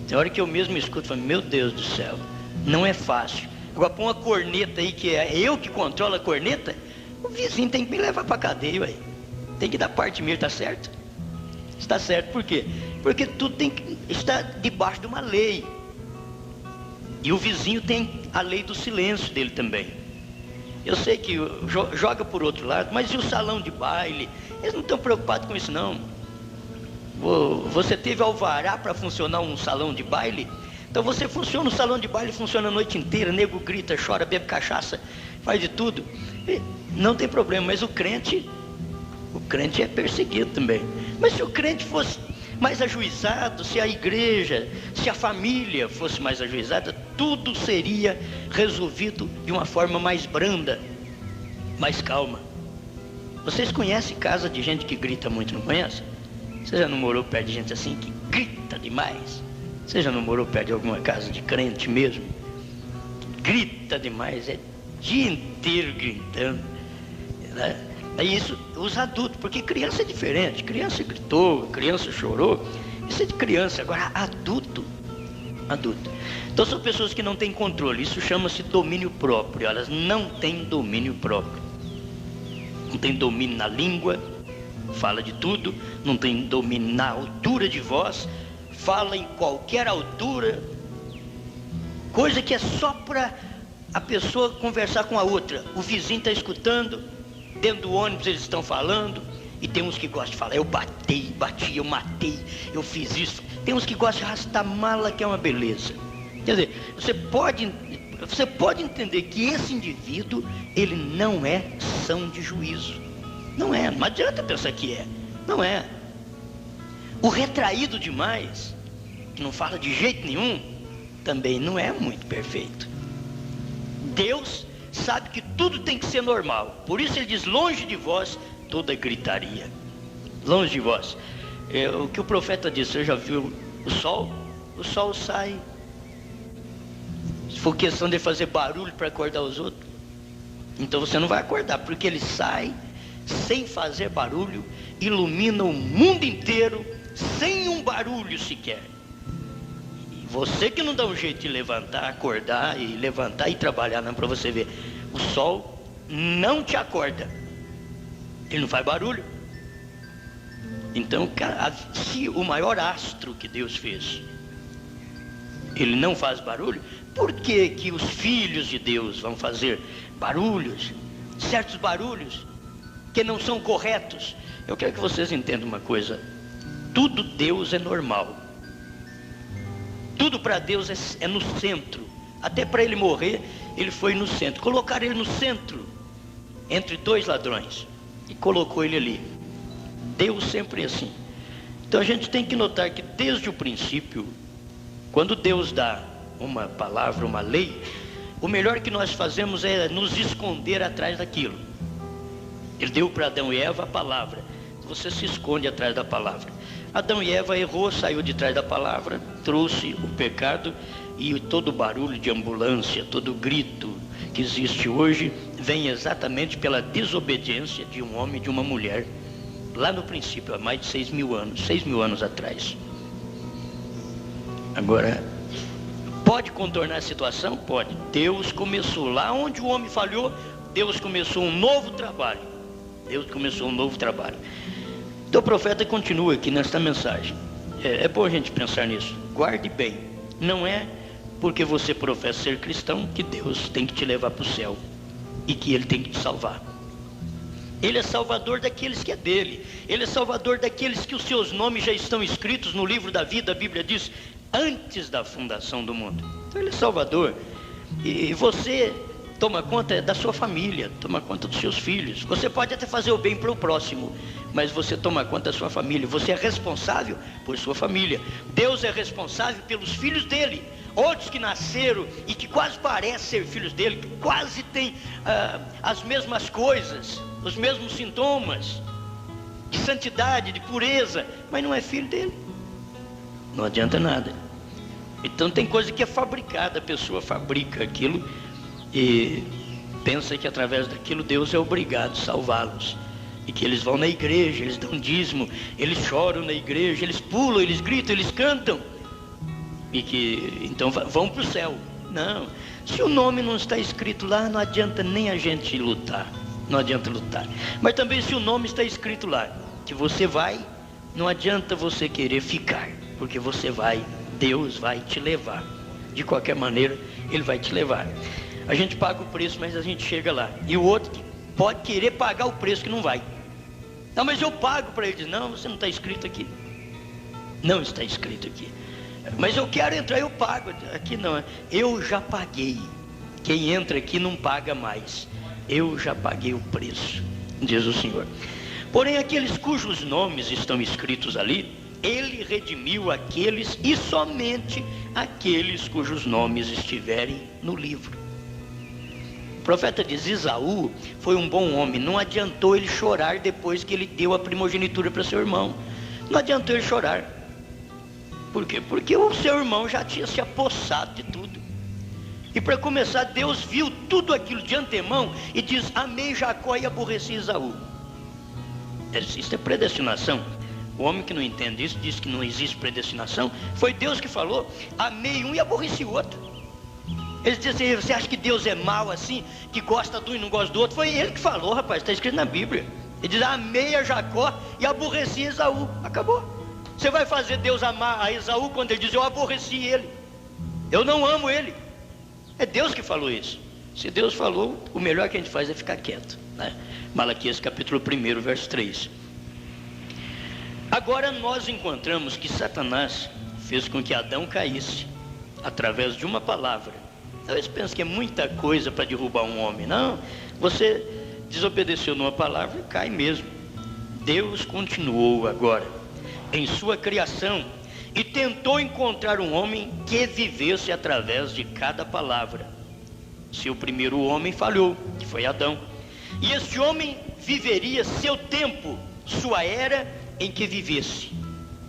Tem hora que eu mesmo escuto e falo, meu Deus do céu, não é fácil. Agora põe uma corneta aí que é eu que controlo a corneta, o vizinho tem que me levar para cadeia, ué. Tem que dar parte minha, está certo? Está certo, por quê? Porque tudo tem que estar debaixo de uma lei. E o vizinho tem a lei do silêncio dele também. Eu sei que joga por outro lado, mas e o salão de baile? Eles não estão preocupados com isso não. Você teve alvará para funcionar um salão de baile? Então você funciona, o salão de baile funciona a noite inteira, nego grita, chora, bebe cachaça, faz de tudo. E não tem problema, mas o crente é perseguido também. Mas se o crente fosse mais ajuizado, se a igreja, se a família fosse mais ajuizada, tudo seria resolvido de uma forma mais branda, mais calma. Vocês conhecem casa de gente que grita muito, não conhece? Você já não morou perto de gente assim que grita demais? Você já não morou perto de alguma casa de crente mesmo? Grita demais, é o dia inteiro gritando, né? É isso, os adultos, porque criança é diferente. Criança gritou, criança chorou, isso é de criança. Agora adulto. Então são pessoas que não têm controle. Isso chama-se domínio próprio. Elas não têm domínio próprio. Não tem domínio na língua, fala de tudo. Não tem domínio na altura de voz, fala em qualquer altura, coisa que é só para a pessoa conversar com a outra. O vizinho está escutando, dentro do ônibus eles estão falando, e tem uns que gostam de falar, eu bati, eu matei, eu fiz isso. Tem uns que gostam de arrastar mala, que é uma beleza. Quer dizer, você pode entender que esse indivíduo, ele não é são de juízo. Não adianta pensar que é. Não é. O retraído demais, que não fala de jeito nenhum, também não é muito perfeito. Deus sabe que tudo tem que ser normal. Por isso ele diz, longe de vós toda gritaria. Longe de vós. O que o profeta disse, você já viu o sol? O sol sai. Se for questão de fazer barulho para acordar os outros, então você não vai acordar, porque ele sai sem fazer barulho, ilumina o mundo inteiro, sem um barulho sequer. E você que não dá um jeito de levantar, acordar e levantar e trabalhar, não, para você ver. O sol não te acorda, ele não faz barulho. Então, se o maior astro que Deus fez, ele não faz barulho, por que que os filhos de Deus vão fazer barulhos, certos barulhos que não são corretos? Eu quero que vocês entendam uma coisa: tudo Deus é normal, tudo para Deus é no centro. Até para ele morrer, ele foi no centro. Colocaram ele no centro, entre dois ladrões, e colocou ele ali. Deus sempre é assim. Então a gente tem que notar que desde o princípio, quando Deus dá uma palavra, uma lei, o melhor que nós fazemos é nos esconder atrás daquilo. Ele deu para Adão e Eva a palavra, você se esconde atrás da palavra. Adão e Eva errou, saiu de trás da palavra, trouxe o pecado, e todo o barulho de ambulância, todo o grito que existe hoje, vem exatamente pela desobediência de um homem e de uma mulher, lá no princípio, há mais de 6.000 anos atrás. Agora, pode contornar a situação? Pode. Deus começou lá onde o homem falhou, Deus começou um novo trabalho. Então o profeta continua aqui nesta mensagem. É bom a gente pensar nisso. Guarde bem. Não é porque você professa ser cristão que Deus tem que te levar para o céu e que Ele tem que te salvar. Ele é salvador daqueles que é dele. Ele é salvador daqueles que os seus nomes já estão escritos no livro da vida. A Bíblia diz, antes da fundação do mundo. Então ele é salvador. E você toma conta da sua família, toma conta dos seus filhos. Você pode até fazer o bem para o próximo, mas você toma conta da sua família. Você é responsável por sua família. Deus é responsável pelos filhos dele. Outros que nasceram e que quase parecem ser filhos dele, que quase têm as mesmas coisas, os mesmos sintomas de santidade, de pureza, mas não é filho dele. Não adianta nada. Então tem coisa que é fabricada, a pessoa fabrica aquilo e pensa que através daquilo Deus é obrigado a salvá-los. E que eles vão na igreja, eles dão dízimo, eles choram na igreja, eles pulam, eles gritam, eles cantam. E que então vão para o céu. Não, se o nome não está escrito lá, não adianta nem a gente lutar. Não adianta lutar. Mas também se o nome está escrito lá, que você vai, não adianta você querer ficar, porque você vai, Deus vai te levar. De qualquer maneira, Ele vai te levar. A gente paga o preço, mas a gente chega lá. E o outro pode querer pagar o preço que não vai. Não, mas eu pago para ele. Diz, não, você não está escrito aqui. Não está escrito aqui. Mas eu quero entrar, eu pago. Aqui não, eu já paguei. Quem entra aqui não paga mais. Eu já paguei o preço, diz o Senhor. Porém, aqueles cujos nomes estão escritos ali, Ele redimiu aqueles e somente aqueles cujos nomes estiverem no livro. O profeta diz, Esaú foi um bom homem, não adiantou ele chorar depois que ele deu a primogenitura para seu irmão. Não adiantou ele chorar. Por quê? Porque o seu irmão já tinha se apossado de tudo. E para começar, Deus viu tudo aquilo de antemão e diz, amei Jacó e aborreci Esaú. Isso é predestinação. O homem que não entende isso, diz que não existe predestinação. Foi Deus que falou, amei um e aborreci o outro. Eles dizem assim, você acha que Deus é mau assim, que gosta de um e não gosta do outro? Foi Ele que falou, rapaz, está escrito na Bíblia. Ele diz, amei a Jacó e aborreci Esaú. Acabou. Você vai fazer Deus amar a Esaú quando ele diz, eu aborreci ele, eu não amo ele. É Deus que falou isso. Se Deus falou, o melhor que a gente faz é ficar quieto, né? Malaquias capítulo 1, verso 3. Agora nós encontramos que Satanás fez com que Adão caísse através de uma palavra. Talvez pense que é muita coisa para derrubar um homem. Não, você desobedeceu numa palavra e cai mesmo. Deus continuou agora em sua criação e tentou encontrar um homem que vivesse através de cada palavra. Seu primeiro homem falhou, que foi Adão, e este homem viveria seu tempo, sua era em que vivesse.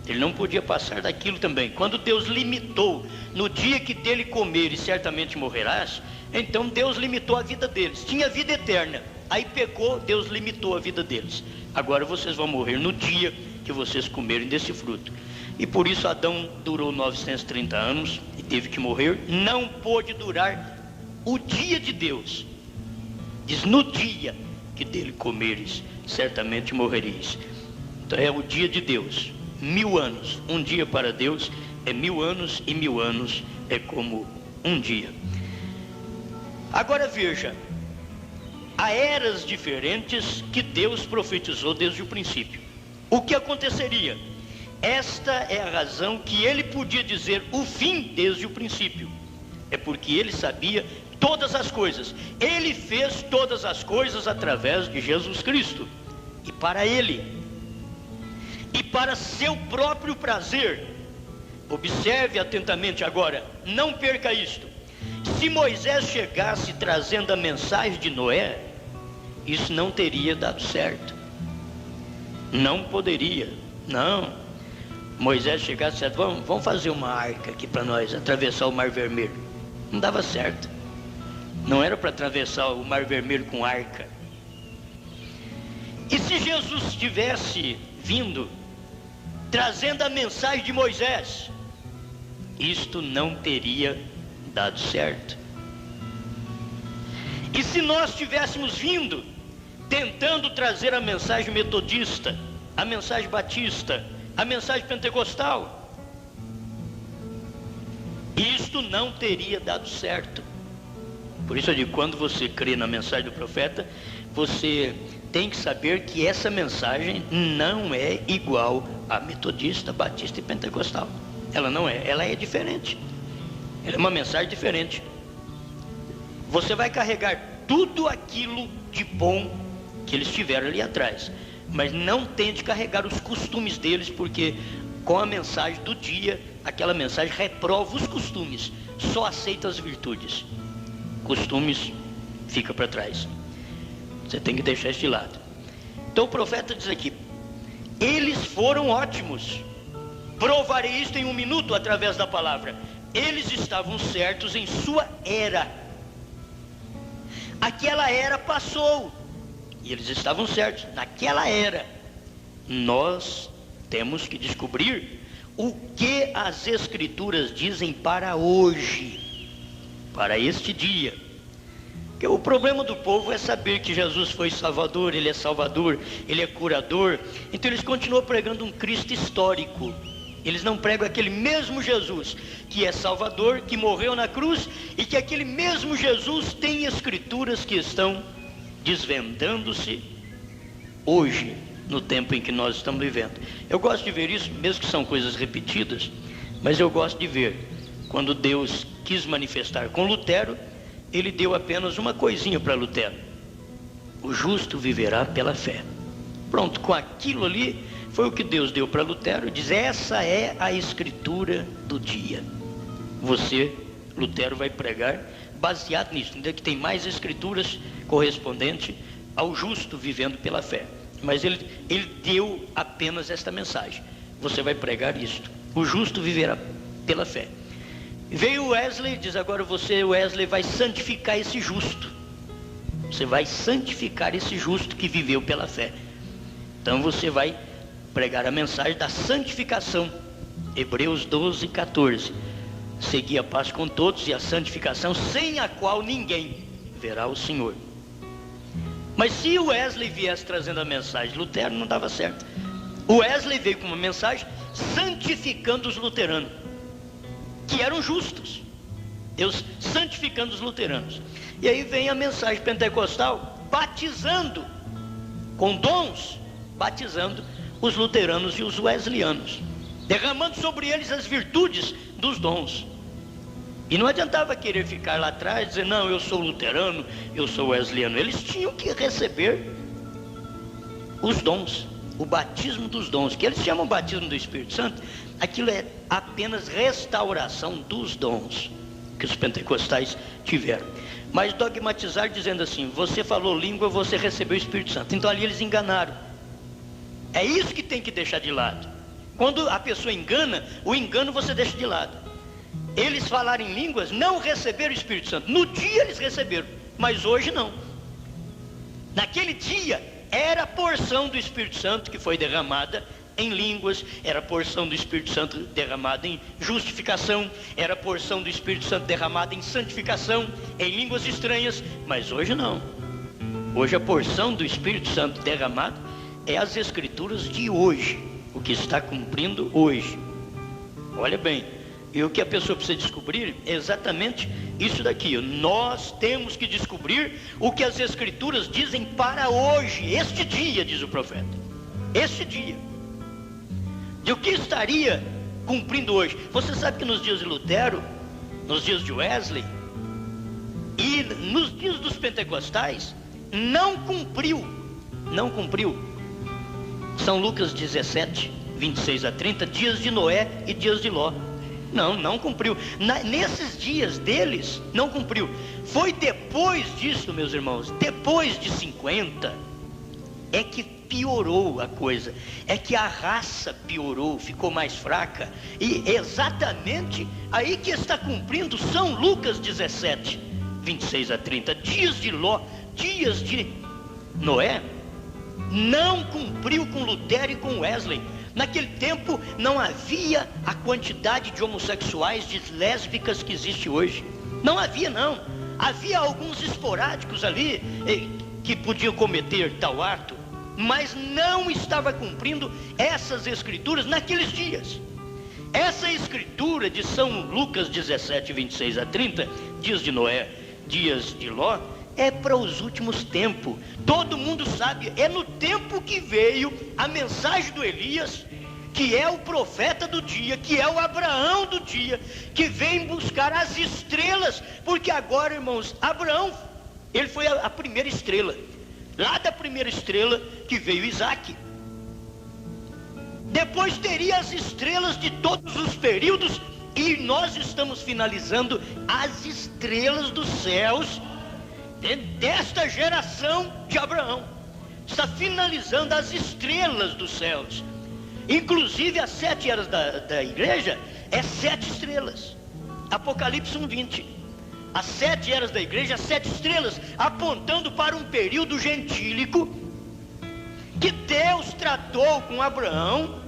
Ele não podia passar daquilo também. Quando Deus limitou, no dia que dele comer e certamente morrerás, então Deus limitou a vida deles. Tinha vida eterna, aí pecou, Deus limitou a vida deles. Agora vocês vão morrer no dia que vocês comerem desse fruto. E por isso Adão durou 930 anos e teve que morrer. Não pôde durar o dia de Deus. Diz, no dia que dele comeres, certamente morrereis. Então é o dia de Deus. 1000 anos, um dia para Deus é 1000 anos, e 1000 anos é como um dia. Agora veja, há eras diferentes que Deus profetizou desde o princípio. O que aconteceria? Esta é a razão que ele podia dizer o fim desde o princípio. É porque ele sabia todas as coisas. Ele fez todas as coisas através de Jesus Cristo. E para ele, e para seu próprio prazer. Observe atentamente agora, não perca isto. Se Moisés chegasse trazendo a mensagem de Noé, isso não teria dado certo. Não poderia, não. Moisés chegasse e disse, vamos fazer uma arca aqui para nós, atravessar o Mar Vermelho. Não dava certo. Não era para atravessar o Mar Vermelho com arca. E se Jesus tivesse vindo trazendo a mensagem de Moisés, isto não teria dado certo. E se nós tivéssemos vindo tentando trazer a mensagem metodista, a mensagem batista, a mensagem pentecostal, isto não teria dado certo. Por isso eu digo, quando você crê na mensagem do profeta, você tem que saber que essa mensagem não é igual a metodista, batista e pentecostal. Ela não é, ela é diferente. Ela é uma mensagem diferente. Você vai carregar tudo aquilo de bom que eles tiveram ali atrás, mas não tente carregar os costumes deles, porque com a mensagem do dia, aquela mensagem reprova os costumes, só aceita as virtudes. Costumes fica para trás. Você tem que deixar isso de lado. Então o profeta diz aqui, eles foram ótimos. Provarei isto em um minuto através da palavra. Eles estavam certos em sua era. Aquela era passou. E eles estavam certos naquela era. Nós temos que descobrir o que as Escrituras dizem para hoje, para este dia. Porque o problema do povo é saber que Jesus foi Salvador, Ele é Salvador, Ele é curador. Então eles continuam pregando um Cristo histórico. Eles não pregam aquele mesmo Jesus que é Salvador, que morreu na cruz, e que aquele mesmo Jesus tem Escrituras que estão desvendando-se hoje, no tempo em que nós estamos vivendo. Eu gosto de ver isso, mesmo que são coisas repetidas, mas eu gosto de ver quando Deus quis manifestar com Lutero. Ele deu apenas uma coisinha para Lutero: o justo viverá pela fé. Pronto, com aquilo ali foi o que Deus deu para Lutero. Diz, essa é a escritura do dia. Você, Lutero, vai pregar baseado nisso, ainda que tem mais escrituras correspondentes ao justo vivendo pela fé, mas ele deu apenas esta mensagem. Você vai pregar isto: o justo viverá pela fé. Veio Wesley, diz, agora você, Wesley, vai santificar esse justo. Você vai santificar esse justo que viveu pela fé. Então você vai pregar a mensagem da santificação. Hebreus 12, 14. Segui a paz com todos e a santificação, sem a qual ninguém verá o Senhor. Mas se o Wesley viesse trazendo a mensagem de Lutero, não dava certo. O Wesley veio com uma mensagem santificando os luteranos, que eram justos. Deus santificando os luteranos. E aí vem a mensagem pentecostal batizando com dons, batizando os luteranos e os wesleyanos, derramando sobre eles as virtudes dos dons. E não adiantava querer ficar lá atrás e dizer, não, eu sou luterano, eu sou wesleyano. Eles tinham que receber os dons, o batismo dos dons, que eles chamam batismo do Espírito Santo. Aquilo é apenas restauração dos dons que os pentecostais tiveram. mas dogmatizar dizendo assim: você falou língua, você recebeu o Espírito Santo. Então ali eles enganaram. É isso que tem que deixar de lado. Quando a pessoa engana, o engano você deixa de lado. Eles falaram em línguas, não receberam o Espírito Santo. No dia eles receberam, mas hoje não. Naquele dia era a porção do Espírito Santo que foi derramada em línguas, era a porção do Espírito Santo derramada em justificação, era a porção do Espírito Santo derramada em santificação, em línguas estranhas, mas hoje não. Hoje a porção do Espírito Santo derramado é as Escrituras de hoje, o que está cumprindo hoje. Olha bem, e o que a pessoa precisa descobrir é exatamente isso daqui. Nós temos que descobrir o que as Escrituras dizem para hoje, este dia, diz o profeta, este dia. De o que estaria cumprindo hoje. Você sabe que nos dias de Lutero, nos dias de Wesley e nos dias dos pentecostais, não cumpriu. São Lucas 17, 26 a 30, dias de Noé e dias de Ló. Não cumpriu. Nesses dias deles, não cumpriu. Foi depois disso, meus irmãos, depois de 50, é que piorou a coisa. É que a raça piorou, ficou mais fraca. E exatamente aí que está cumprindo São Lucas 17, 26 a 30. Dias de Ló, dias de Noé, não cumpriu com Lutero e com Wesley. Naquele tempo não havia a quantidade de homossexuais, de lésbicas que existe hoje. Não havia, não. Havia alguns esporádicos ali que podiam cometer tal ato, mas não estava cumprindo essas escrituras naqueles dias. Essa escritura de São Lucas 17, 26 a 30, dias de Noé, dias de Ló, é para os últimos tempos. Todo mundo sabe, é no tempo que veio a mensagem do Elias, que é o profeta do dia, que é o Abraão do dia, que vem buscar as estrelas, porque agora, irmãos, Abraão, ele foi a primeira estrela. Lá da primeira estrela que veio Isaac. Depois teria as estrelas de todos os períodos, e nós estamos finalizando as estrelas dos céus desta geração de Abraão. Está finalizando as estrelas dos céus. Inclusive as 7 eras da igreja é 7 estrelas. Apocalipse 1:20. As 7 eras da igreja, 7 estrelas, apontando para um período gentílico que Deus tratou com Abraão,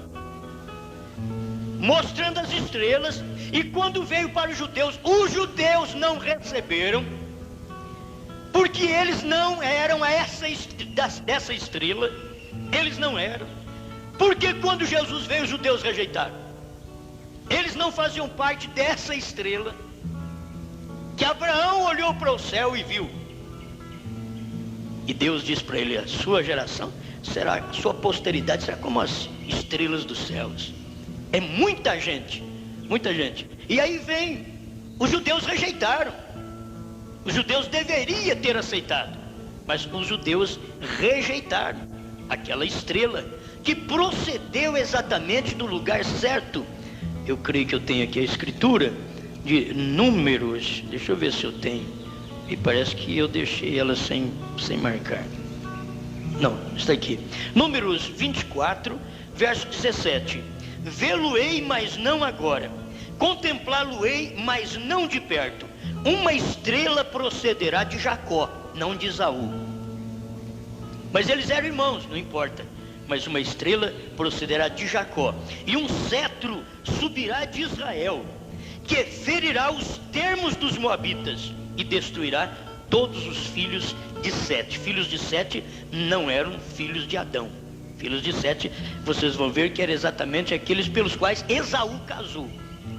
mostrando as estrelas. E quando veio para os judeus não receberam, porque eles não eram dessa estrela. Eles não eram. Porque quando Jesus veio, os judeus rejeitaram. Eles não faziam parte dessa estrela que Abraão olhou para o céu e viu. E Deus disse para ele: a sua geração será, a sua posteridade será como as estrelas dos céus. É muita gente, muita gente. E aí vem, os judeus rejeitaram. Os judeus deveriam ter aceitado, mas os judeus rejeitaram aquela estrela que procedeu exatamente do lugar certo. Eu creio que eu tenho aqui a escritura de Números, deixa eu ver se eu tenho, e parece que eu deixei ela sem marcar. Não, está aqui. Números 24, verso 17. Vê-lo-ei, mas não agora. Contemplá-lo-ei, mas não de perto. Uma estrela procederá de Jacó, não de Esaú. Mas eles eram irmãos, não importa. Mas uma estrela procederá de Jacó, e um cetro subirá de Israel, que ferirá os termos dos moabitas e destruirá todos os filhos de Sete. Filhos de Sete não eram filhos de Adão. Filhos de Sete, vocês vão ver que eram exatamente aqueles pelos quais Esaú casou.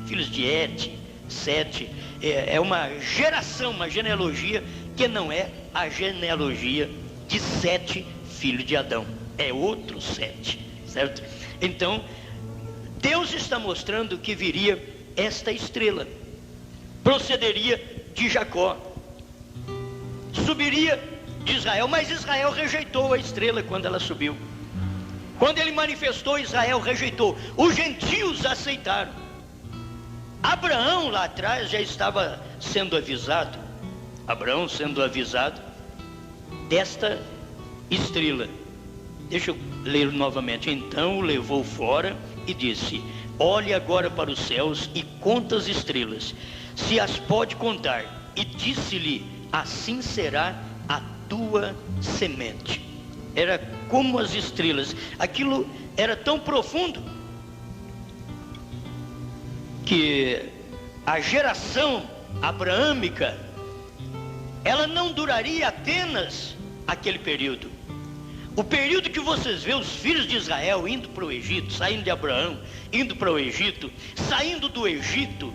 Filhos de Et, Sete, é uma geração, uma genealogia que não é a genealogia de Sete, filho de Adão. É outro Sete, certo? Então, Deus está mostrando que viria esta estrela, procederia de Jacó, subiria de Israel, mas Israel rejeitou a estrela quando ela subiu. Quando ele manifestou, Israel rejeitou. Os gentios aceitaram. Abraão lá atrás já estava sendo avisado. Abraão sendo avisado desta estrela. Deixa eu ler novamente. Então o levou fora e disse: olhe agora para os céus e conta as estrelas, se as pode contar. E disse-lhe: assim será a tua semente. Era como as estrelas. Aquilo era tão profundo que a geração abraâmica, ela não duraria apenas aquele período. O período que vocês vê os filhos de Israel indo para o Egito, saindo de Abraão, indo para o Egito, saindo do Egito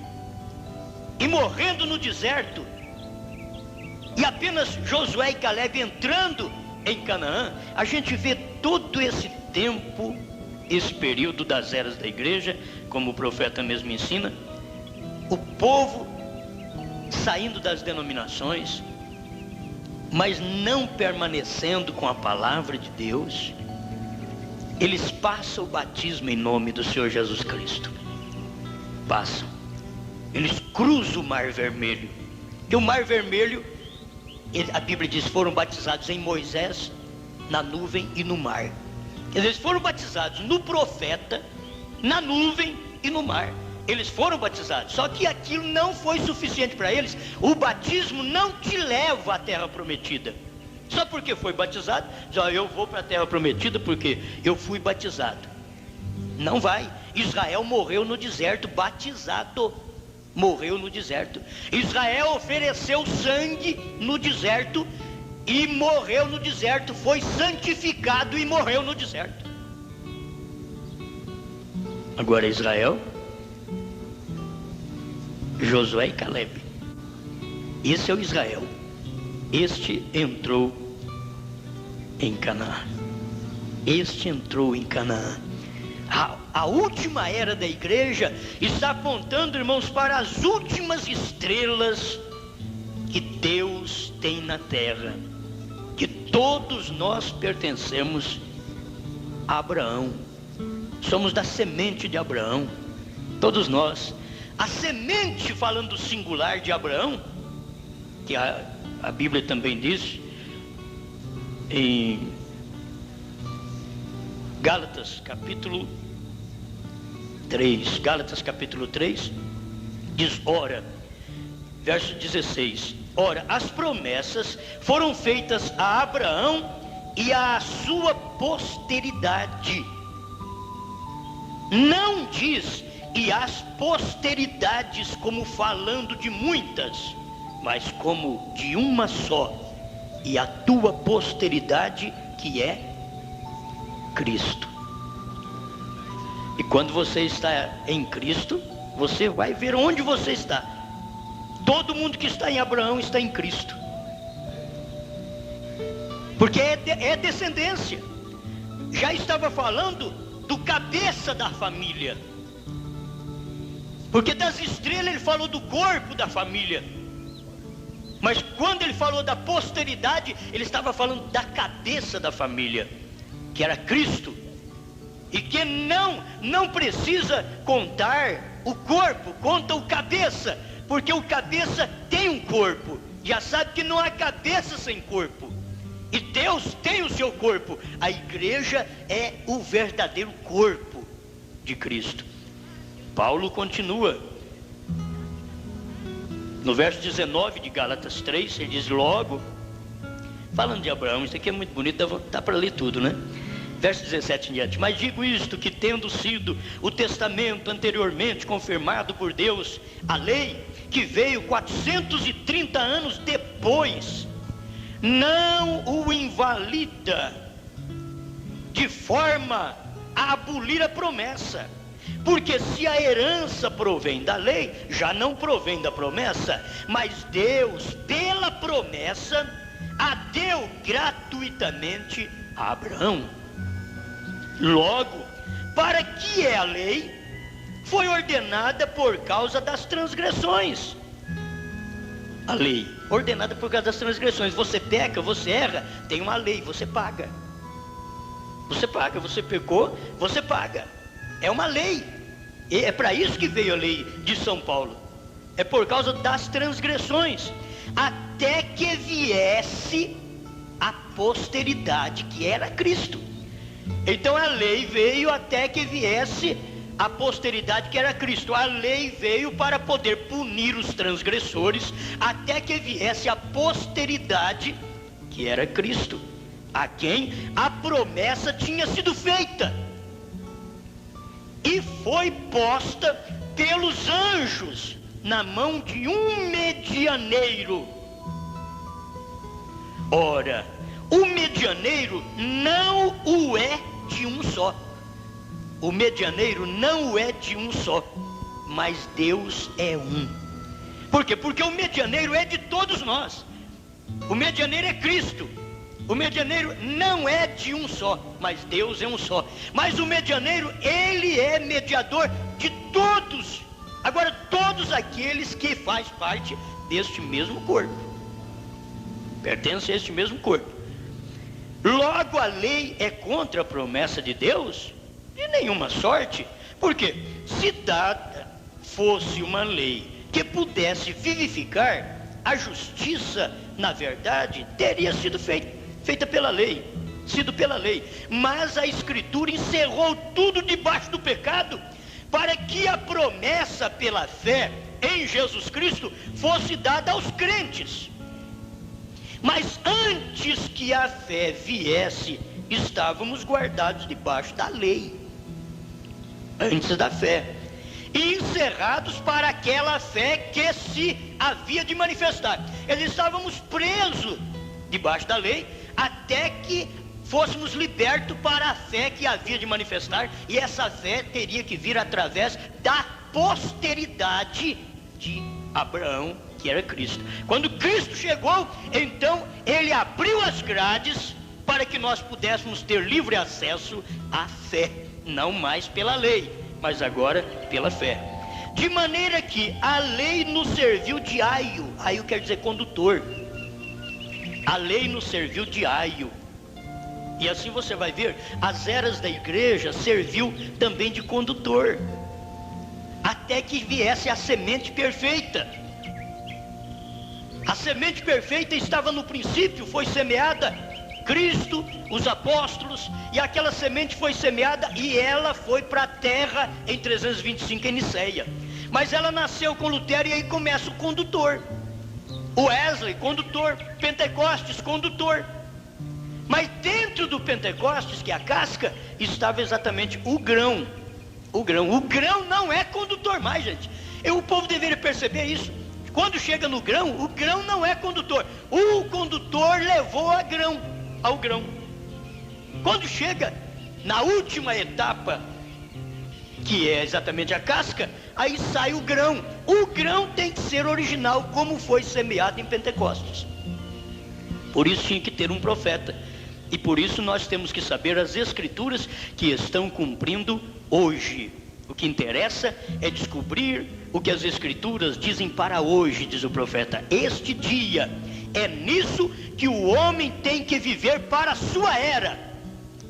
e morrendo no deserto, e apenas Josué e Caleb entrando em Canaã, a gente vê todo esse tempo, esse período das eras da igreja, como o profeta mesmo ensina, o povo saindo das denominações, mas não permanecendo com a palavra de Deus. Eles passam o batismo em nome do Senhor Jesus Cristo. Passam. Eles cruzam o Mar Vermelho. E o Mar Vermelho, a Bíblia diz, foram batizados em Moisés, na nuvem e no mar. Eles foram batizados no profeta, na nuvem e no mar. Eles foram batizados, só que aquilo não foi suficiente para eles. O batismo não te leva à terra prometida. Só porque foi batizado, já eu vou para a terra prometida porque eu fui batizado. Não vai. Israel morreu no deserto batizado. Morreu no deserto. Israel ofereceu sangue no deserto e morreu no deserto. Foi santificado e morreu no deserto. Agora Israel, Josué e Caleb, esse é o Israel. Este entrou em Canaã. Este entrou em Canaã. A última era da igreja está apontando, irmãos, para as últimas estrelas que Deus tem na terra. Que todos nós pertencemos a Abraão. Somos da semente de Abraão. Todos nós. A semente, falando singular de Abraão, que a Bíblia também diz em Gálatas capítulo 3, Gálatas capítulo 3, diz, ora, verso 16, ora, as promessas foram feitas a Abraão e à sua posteridade. Não diz e as posteridades como falando de muitas, mas como de uma só, e a tua posteridade que é Cristo. E quando você está em Cristo, você vai ver onde você está. Todo mundo que está em Abraão está em Cristo, porque é descendência. Já estava falando do cabeça da família, porque das estrelas ele falou do corpo da família, mas quando ele falou da posteridade, ele estava falando da cabeça da família, que era Cristo, e que não precisa contar o corpo, conta o cabeça, porque o cabeça tem um corpo, já sabe que não há cabeça sem corpo, e Deus tem o seu corpo. A igreja é o verdadeiro corpo de Cristo. Paulo continua no verso 19 de Gálatas 3, ele diz logo, falando de Abraão, isso aqui é muito bonito, dá para ler tudo, né? Verso 17 em diante, mas digo isto, que tendo sido o testamento anteriormente confirmado por Deus, a lei que veio 430 anos depois, não o invalida de forma a abolir a promessa, porque se a herança provém da lei, já não provém da promessa, mas Deus, pela promessa, a deu gratuitamente a Abraão. Logo, para que é a lei? Foi ordenada por causa das transgressões. A lei, ordenada por causa das transgressões. Você peca, você erra, tem uma lei, você paga. Você paga, você pecou, você paga. É uma lei. E é para isso que veio a lei de São Paulo. É por causa das transgressões. até que viesse a posteridade, que era Cristo. Então a lei veio até que viesse a posteridade, que era Cristo. A lei veio para poder punir os transgressores, até que viesse a posteridade, que era Cristo, a quem a promessa tinha sido feita e foi posta pelos anjos na mão de um medianeiro. Ora, o medianeiro não o é de um só. O medianeiro não o é de um só, mas Deus é um. Por quê? Porque o medianeiro é de todos nós. O medianeiro é Cristo. O medianeiro não é de um só, mas Deus é um só. Mas o medianeiro, ele é mediador de todos. Agora, todos aqueles que fazem parte deste mesmo corpo, pertencem a este mesmo corpo. Logo, a lei é contra a promessa de Deus? De nenhuma sorte. Porque se dada fosse uma lei que pudesse vivificar, a justiça, na verdade, teria sido feita pela lei, sido pela lei. Mas a Escritura encerrou tudo debaixo do pecado, para que a promessa pela fé em Jesus Cristo fosse dada aos crentes. Mas antes que a fé viesse, estávamos guardados debaixo da lei, antes da fé, e encerrados para aquela fé que se havia de manifestar. Estávamos presos debaixo da lei, até que fôssemos libertos para a fé que havia de manifestar, e essa fé teria que vir através da posteridade de Abraão, que era Cristo. Quando Cristo chegou, então ele abriu as grades para que nós pudéssemos ter livre acesso à fé, não mais pela lei, mas agora pela fé. De maneira que a lei nos serviu de aio. Aio quer dizer condutor. A lei nos serviu de aio. E assim você vai ver, as eras da igreja serviu também de condutor, até que viesse a semente perfeita. A semente perfeita estava no princípio, foi semeada, Cristo, os apóstolos, e aquela semente foi semeada e ela foi para a terra em 325 em Niceia. Mas ela nasceu com Lutero, e aí começa o condutor. Wesley, condutor. Pentecostes, condutor. Mas dentro do Pentecostes, que é a casca, estava exatamente o grão. O grão não é condutor mais, gente. O povo deveria perceber isso. Quando chega no grão, o grão não é condutor. O condutor levou ao grão. Quando chega na última etapa, que é exatamente a casca, aí sai o grão. O grão tem que ser original, como foi semeado em Pentecostes. Por isso tinha que ter um profeta. E por isso nós temos que saber as escrituras que estão cumprindo hoje. O que interessa é descobrir o que as escrituras dizem para hoje, diz o profeta. Este dia, é nisso que o homem tem que viver para a sua era.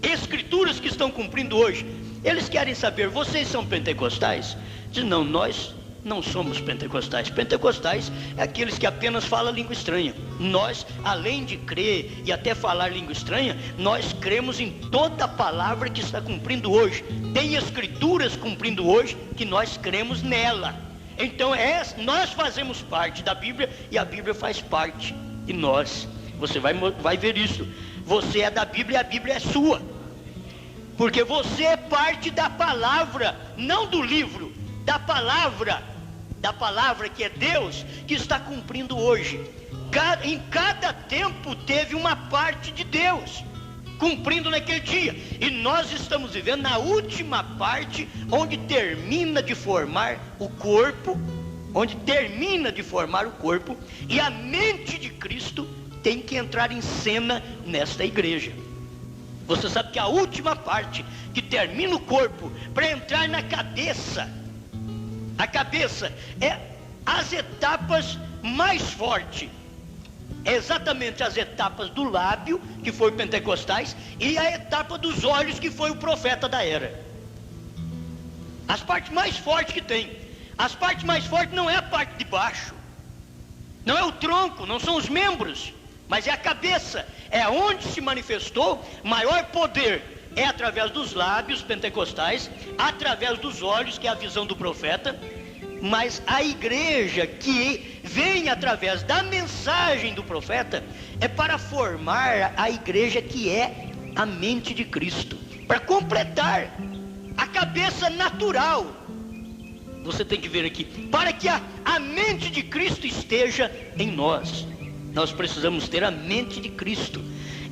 Escrituras que estão cumprindo hoje. Eles querem saber, vocês são pentecostais? Diz, não, nós não somos pentecostais. Pentecostais é aqueles que apenas falam língua estranha. Nós, além de crer e até falar língua estranha, nós cremos em toda a palavra que está cumprindo hoje. Tem escrituras cumprindo hoje que nós cremos nela. Então nós fazemos parte da Bíblia e a Bíblia faz parte de nós. Você vai ver isso. Você é da Bíblia e a Bíblia é sua. Porque você é parte da palavra, não do livro, da palavra que é Deus, que está cumprindo hoje. Em cada tempo teve uma parte de Deus cumprindo naquele dia, e nós estamos vivendo na última parte, onde termina de formar o corpo, e a mente de Cristo tem que entrar em cena nesta igreja. Você sabe que a última parte, que termina o corpo, para entrar na cabeça, a cabeça é as etapas mais fortes, é exatamente as etapas do lábio, que foi o Pentecostais, e a etapa dos olhos, que foi o profeta da era. As partes mais fortes que tem. As partes mais fortes não é a parte de baixo, Não é o tronco, não são os membros, mas é a cabeça. É onde se manifestou maior poder. É através dos lábios pentecostais, através dos olhos, que é a visão do profeta. Mas a igreja que vem através da mensagem do profeta é para formar a igreja que é a mente de Cristo, para completar a cabeça natural. Você tem que ver aqui, para que a mente de Cristo esteja em nós. Nós precisamos ter a mente de Cristo.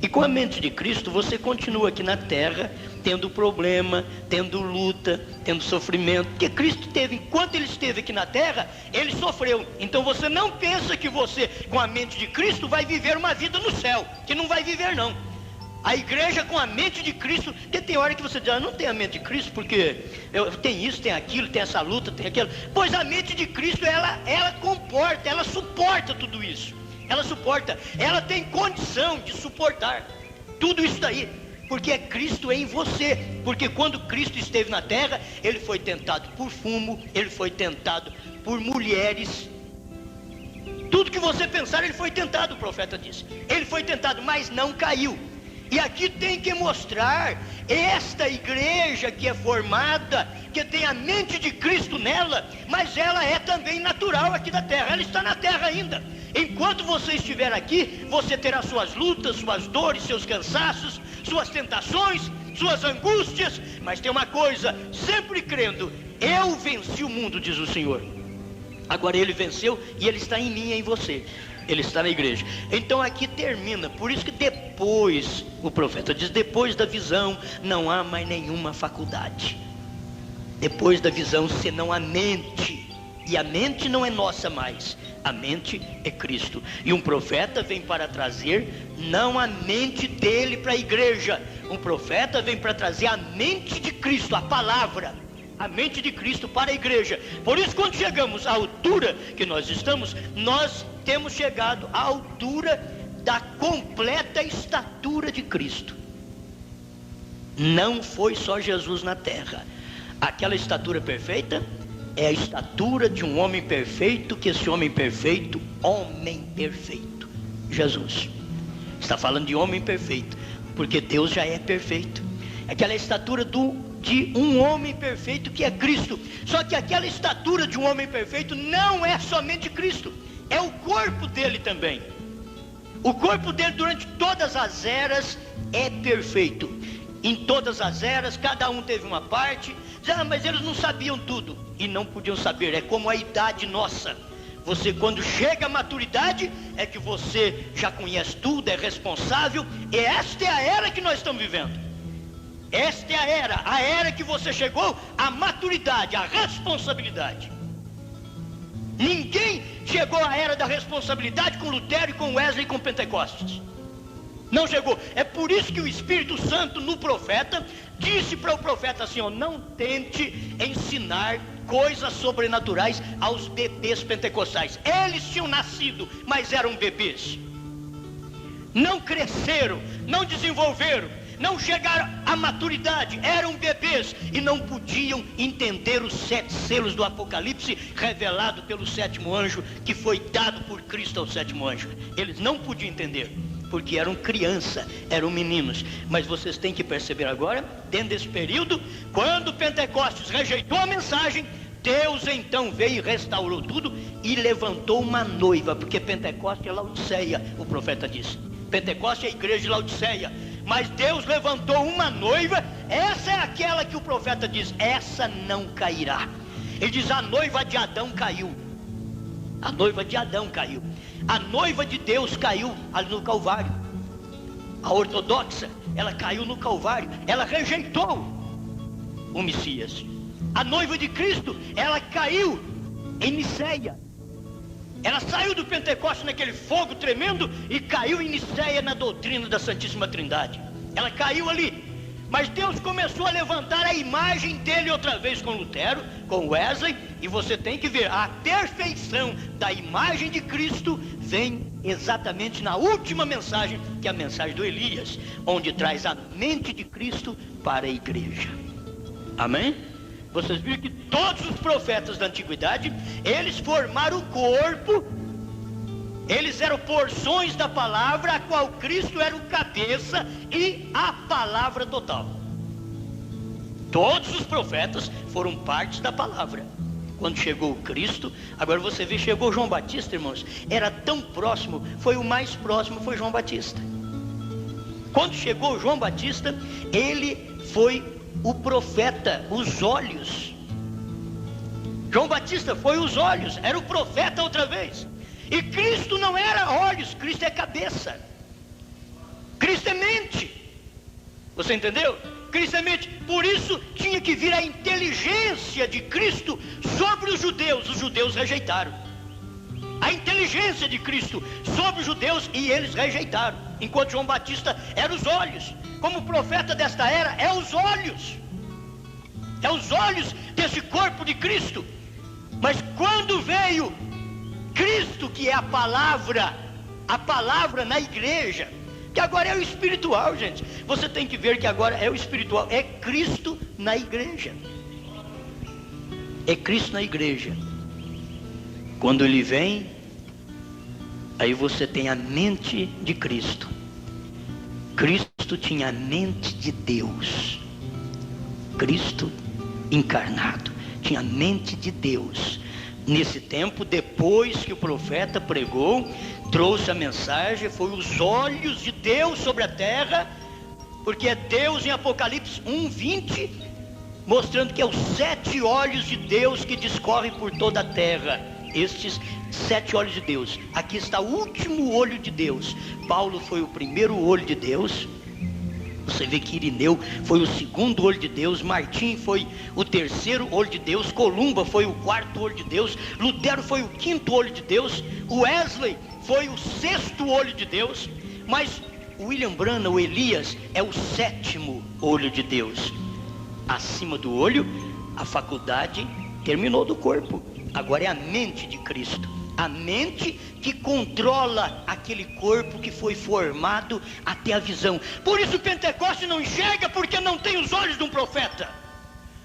E com a mente de Cristo você continua aqui na terra, tendo problema, tendo luta, tendo sofrimento. Porque Cristo teve, enquanto Ele esteve aqui na terra, Ele sofreu. Então você não pensa que você, com a mente de Cristo, vai viver uma vida no céu. Que não vai viver, não. A igreja com a mente de Cristo, porque tem hora que você diz, não tem a mente de Cristo, porque tem isso, tem aquilo, tem essa luta, tem aquilo. Pois a mente de Cristo, ela comporta, ela suporta tudo isso. Ela suporta, ela tem condição de suportar tudo isso daí, porque é Cristo em você. Porque quando Cristo esteve na terra, Ele foi tentado por fumo, Ele foi tentado por mulheres. Tudo que você pensar, Ele foi tentado, o profeta disse. Ele foi tentado, mas não caiu. E aqui tem que mostrar esta igreja que é formada, que tem a mente de Cristo nela, mas ela é também natural aqui da terra. Ela está na terra ainda. Enquanto você estiver aqui, você terá suas lutas, suas dores, seus cansaços, suas tentações, suas angústias. Mas tem uma coisa, sempre crendo, eu venci o mundo, diz o Senhor. Agora Ele venceu e Ele está em mim e em você. Ele está na igreja. Então aqui termina. Por isso que depois, o profeta diz, depois da visão não há mais nenhuma faculdade. Depois da visão, senão a mente. E a mente não é nossa mais. A mente é Cristo. E um profeta vem para trazer não a mente dele para a igreja. Um profeta vem para trazer a mente de Cristo, a palavra. A mente de Cristo para a igreja. Por isso, quando chegamos à altura que nós estamos, nós temos chegado à altura da completa estatura de Cristo. Não foi só Jesus na terra. Aquela estatura perfeita é a estatura de um homem perfeito, que esse homem perfeito, Jesus. Está falando de homem perfeito, porque Deus já é perfeito. Aquela estatura de um homem perfeito que é Cristo. Só que aquela estatura de um homem perfeito não é somente Cristo, é o corpo dele também. O corpo dele durante todas as eras é perfeito. Em todas as eras, cada um teve uma parte. Mas eles não sabiam tudo. E não podiam saber, é como a idade nossa. Você, quando chega à maturidade, é que você já conhece tudo, é responsável. E esta é a era que nós estamos vivendo. Esta é a era que você chegou à maturidade, à responsabilidade. Ninguém chegou à era da responsabilidade com Lutero, e com Wesley e com Pentecostes. Não chegou. É por isso que o Espírito Santo no profeta disse para o profeta assim, não tente ensinar coisas sobrenaturais aos bebês pentecostais. Eles tinham nascido, mas eram bebês. Não cresceram, não desenvolveram, não chegaram à maturidade, eram bebês e não podiam entender os 7 selos do Apocalipse revelado pelo 7º anjo, que foi dado por Cristo ao 7º anjo. Eles não podiam entender, porque eram crianças, eram meninos. Mas vocês têm que perceber agora, dentro desse período, quando Pentecostes rejeitou a mensagem, Deus então veio e restaurou tudo e levantou uma noiva, porque Pentecostes é Laodiceia, o profeta disse. Pentecostes é a igreja de Laodiceia, mas Deus levantou uma noiva. Essa é aquela que o profeta diz, essa não cairá. Ele diz, a noiva de Adão caiu. A noiva de Adão caiu. A noiva de Deus caiu ali no Calvário. A ortodoxa, ela caiu no Calvário. Ela rejeitou o Messias. A noiva de Cristo, ela caiu em Niceia. Ela saiu do Pentecostes naquele fogo tremendo e caiu em Niceia na doutrina da Santíssima Trindade. Ela caiu ali. Mas Deus começou a levantar a imagem dele outra vez com Lutero, com Wesley. E você tem que ver, a perfeição da imagem de Cristo vem exatamente na última mensagem, que é a mensagem do Elias, onde traz a mente de Cristo para a igreja. Amém? Vocês viram que todos os profetas da antiguidade, eles formaram o corpo Eles eram porções da palavra, a qual Cristo era o cabeça e a palavra total. Todos os profetas foram partes da palavra. Quando chegou Cristo, agora você vê, chegou João Batista, irmãos, era tão próximo, foi o mais próximo, foi João Batista. Quando chegou João Batista, ele foi o profeta, os olhos. João Batista foi os olhos, era o profeta outra vez. E Cristo não era olhos, Cristo é cabeça. Cristo é mente. Você entendeu? Cristo é mente. Por isso tinha que vir a inteligência de Cristo sobre os judeus rejeitaram. A inteligência de Cristo sobre os judeus e eles rejeitaram. Enquanto João Batista era os olhos. Como profeta desta era, é os olhos. É os olhos desse corpo de Cristo. Mas quando veio Cristo, que é a palavra na igreja, que agora é o espiritual, gente. Você tem que ver que agora é o espiritual, é Cristo na igreja. É Cristo na igreja. Quando ele vem, aí você tem a mente de Cristo. Cristo tinha a mente de Deus. Cristo encarnado tinha a mente de Deus. Nesse tempo, depois que o profeta pregou, trouxe a mensagem, foi os olhos de Deus sobre a terra, porque é Deus em Apocalipse 1:20, mostrando que é os 7 olhos de Deus que discorrem por toda a terra. Estes 7 olhos de Deus. Aqui está o último olho de Deus. Paulo foi o primeiro olho de Deus. Você vê que Irineu foi o segundo olho de Deus, Martim foi o terceiro olho de Deus, Columba foi o quarto olho de Deus, Lutero foi o quinto olho de Deus, Wesley foi o 6º olho de Deus, mas William Branham, o Elias, é o 7º olho de Deus. Acima do olho, a faculdade terminou do corpo. Agora é a mente de Cristo. A mente que controla aquele corpo que foi formado até a visão. Por isso Pentecostes não enxerga, porque não tem os olhos de um profeta.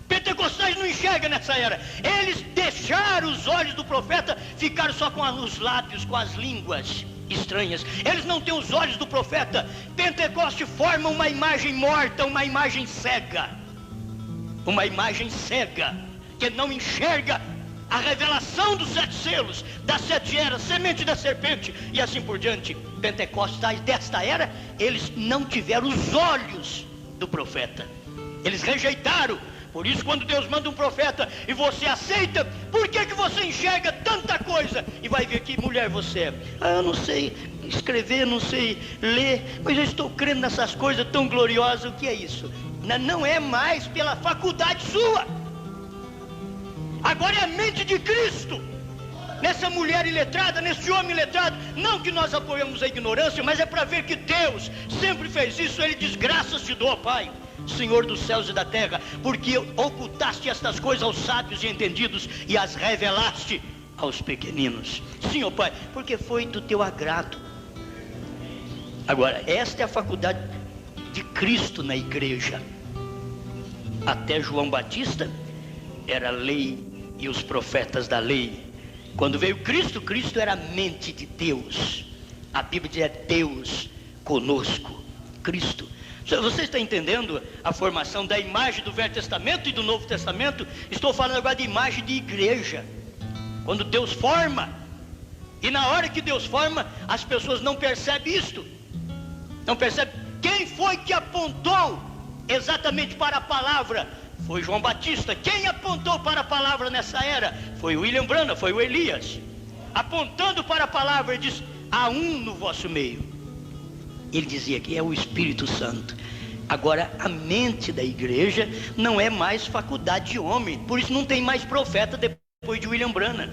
Pentecostais não enxerga nessa era. Eles deixaram os olhos do profeta, ficaram só com os lábios, com as línguas estranhas. Eles não têm os olhos do profeta. Pentecoste forma uma imagem morta, uma imagem cega. Uma imagem cega, que não enxerga a revelação dos 7 selos, das 7 eras, semente da serpente e assim por diante. Pentecostais desta era, eles não tiveram os olhos do profeta. Eles rejeitaram. Por isso, quando Deus manda um profeta e você aceita, por que você enxerga tanta coisa? E vai ver que mulher você é. Eu não sei escrever, não sei ler, mas eu estou crendo nessas coisas tão gloriosas. O que é isso? Não é mais pela faculdade sua. Agora é a mente de Cristo nessa mulher iletrada, nesse homem iletrado. Não que nós apoiamos a ignorância, mas é para ver que Deus sempre fez isso. Ele diz: graças te dou, Pai, Senhor dos céus e da terra, porque ocultaste estas coisas aos sábios e entendidos e as revelaste aos pequeninos. Sim, ó Pai, porque foi do teu agrado. Agora, esta é a faculdade de Cristo na igreja. Até João Batista era a lei e os profetas da lei. Quando veio Cristo, Cristo era a mente de Deus. A Bíblia diz: é Deus conosco. Cristo. Você está entendendo a formação da imagem do Velho Testamento e do Novo Testamento? Estou falando agora de imagem de igreja. Quando Deus forma, e na hora que Deus forma, as pessoas não percebem isto. Não percebem. Quem foi que apontou exatamente para a palavra? Foi João Batista. Quem apontou para a palavra nessa era? Foi William Branham, foi o Elias. Apontando para a palavra, ele diz: há um no vosso meio. Ele dizia que é o Espírito Santo. Agora, a mente da igreja não é mais faculdade de homem. Por isso não tem mais profeta depois de William Branham.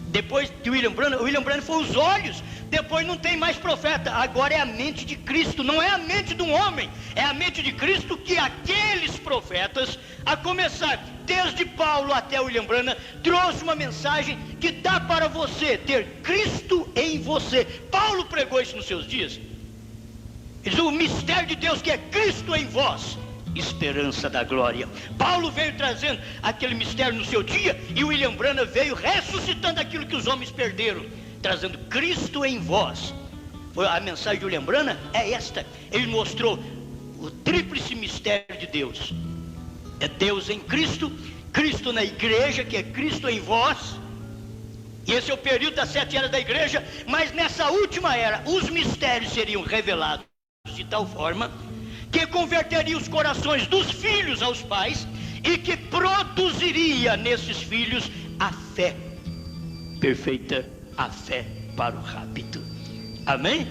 Depois de William Branham foi os olhos. Depois não tem mais profeta. Agora é a mente de Cristo. Não é a mente de um homem. É a mente de Cristo, que aqueles profetas, a começar desde Paulo até William Branham, trouxe uma mensagem que dá para você ter Cristo em você. Paulo pregou isso nos seus dias. Ele diz: o mistério de Deus, que é Cristo em vós, esperança da glória. Paulo veio trazendo aquele mistério no seu dia, e William Branham veio ressuscitando aquilo que os homens perderam. trazendo Cristo em vós. A mensagem de William Branham é esta. Ele mostrou o tríplice mistério de Deus. É Deus em Cristo, Cristo na igreja, que é Cristo em vós. E esse é o período das 7 eras da igreja. Mas nessa última era, os mistérios seriam revelados de tal forma que converteria os corações dos filhos aos pais e que produziria nesses filhos a fé perfeita, a fé para o rapto. Amém?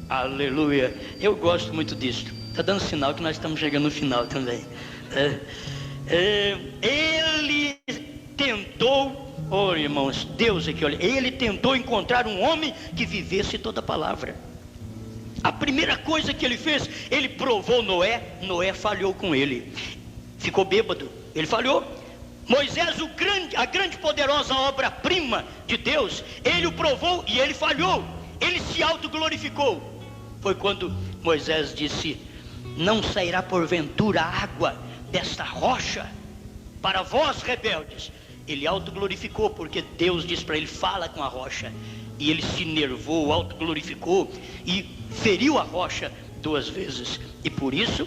Aleluia. Eu gosto muito disso. Está dando sinal que nós estamos chegando no final também. Ele tentou, irmãos, Deus aqui, olha, ele tentou encontrar um homem que vivesse toda a palavra. A primeira coisa que ele fez, ele provou Noé. Noé falhou com ele, ficou bêbado, ele falhou. Moisés, a grande poderosa obra-prima de Deus, ele o provou e ele falhou. Ele se autoglorificou. Foi quando Moisés disse: não sairá porventura água desta rocha para vós rebeldes. Ele autoglorificou, porque Deus disse para ele: fala com a rocha. E ele se enervou, autoglorificou e feriu a rocha 2 vezes. E por isso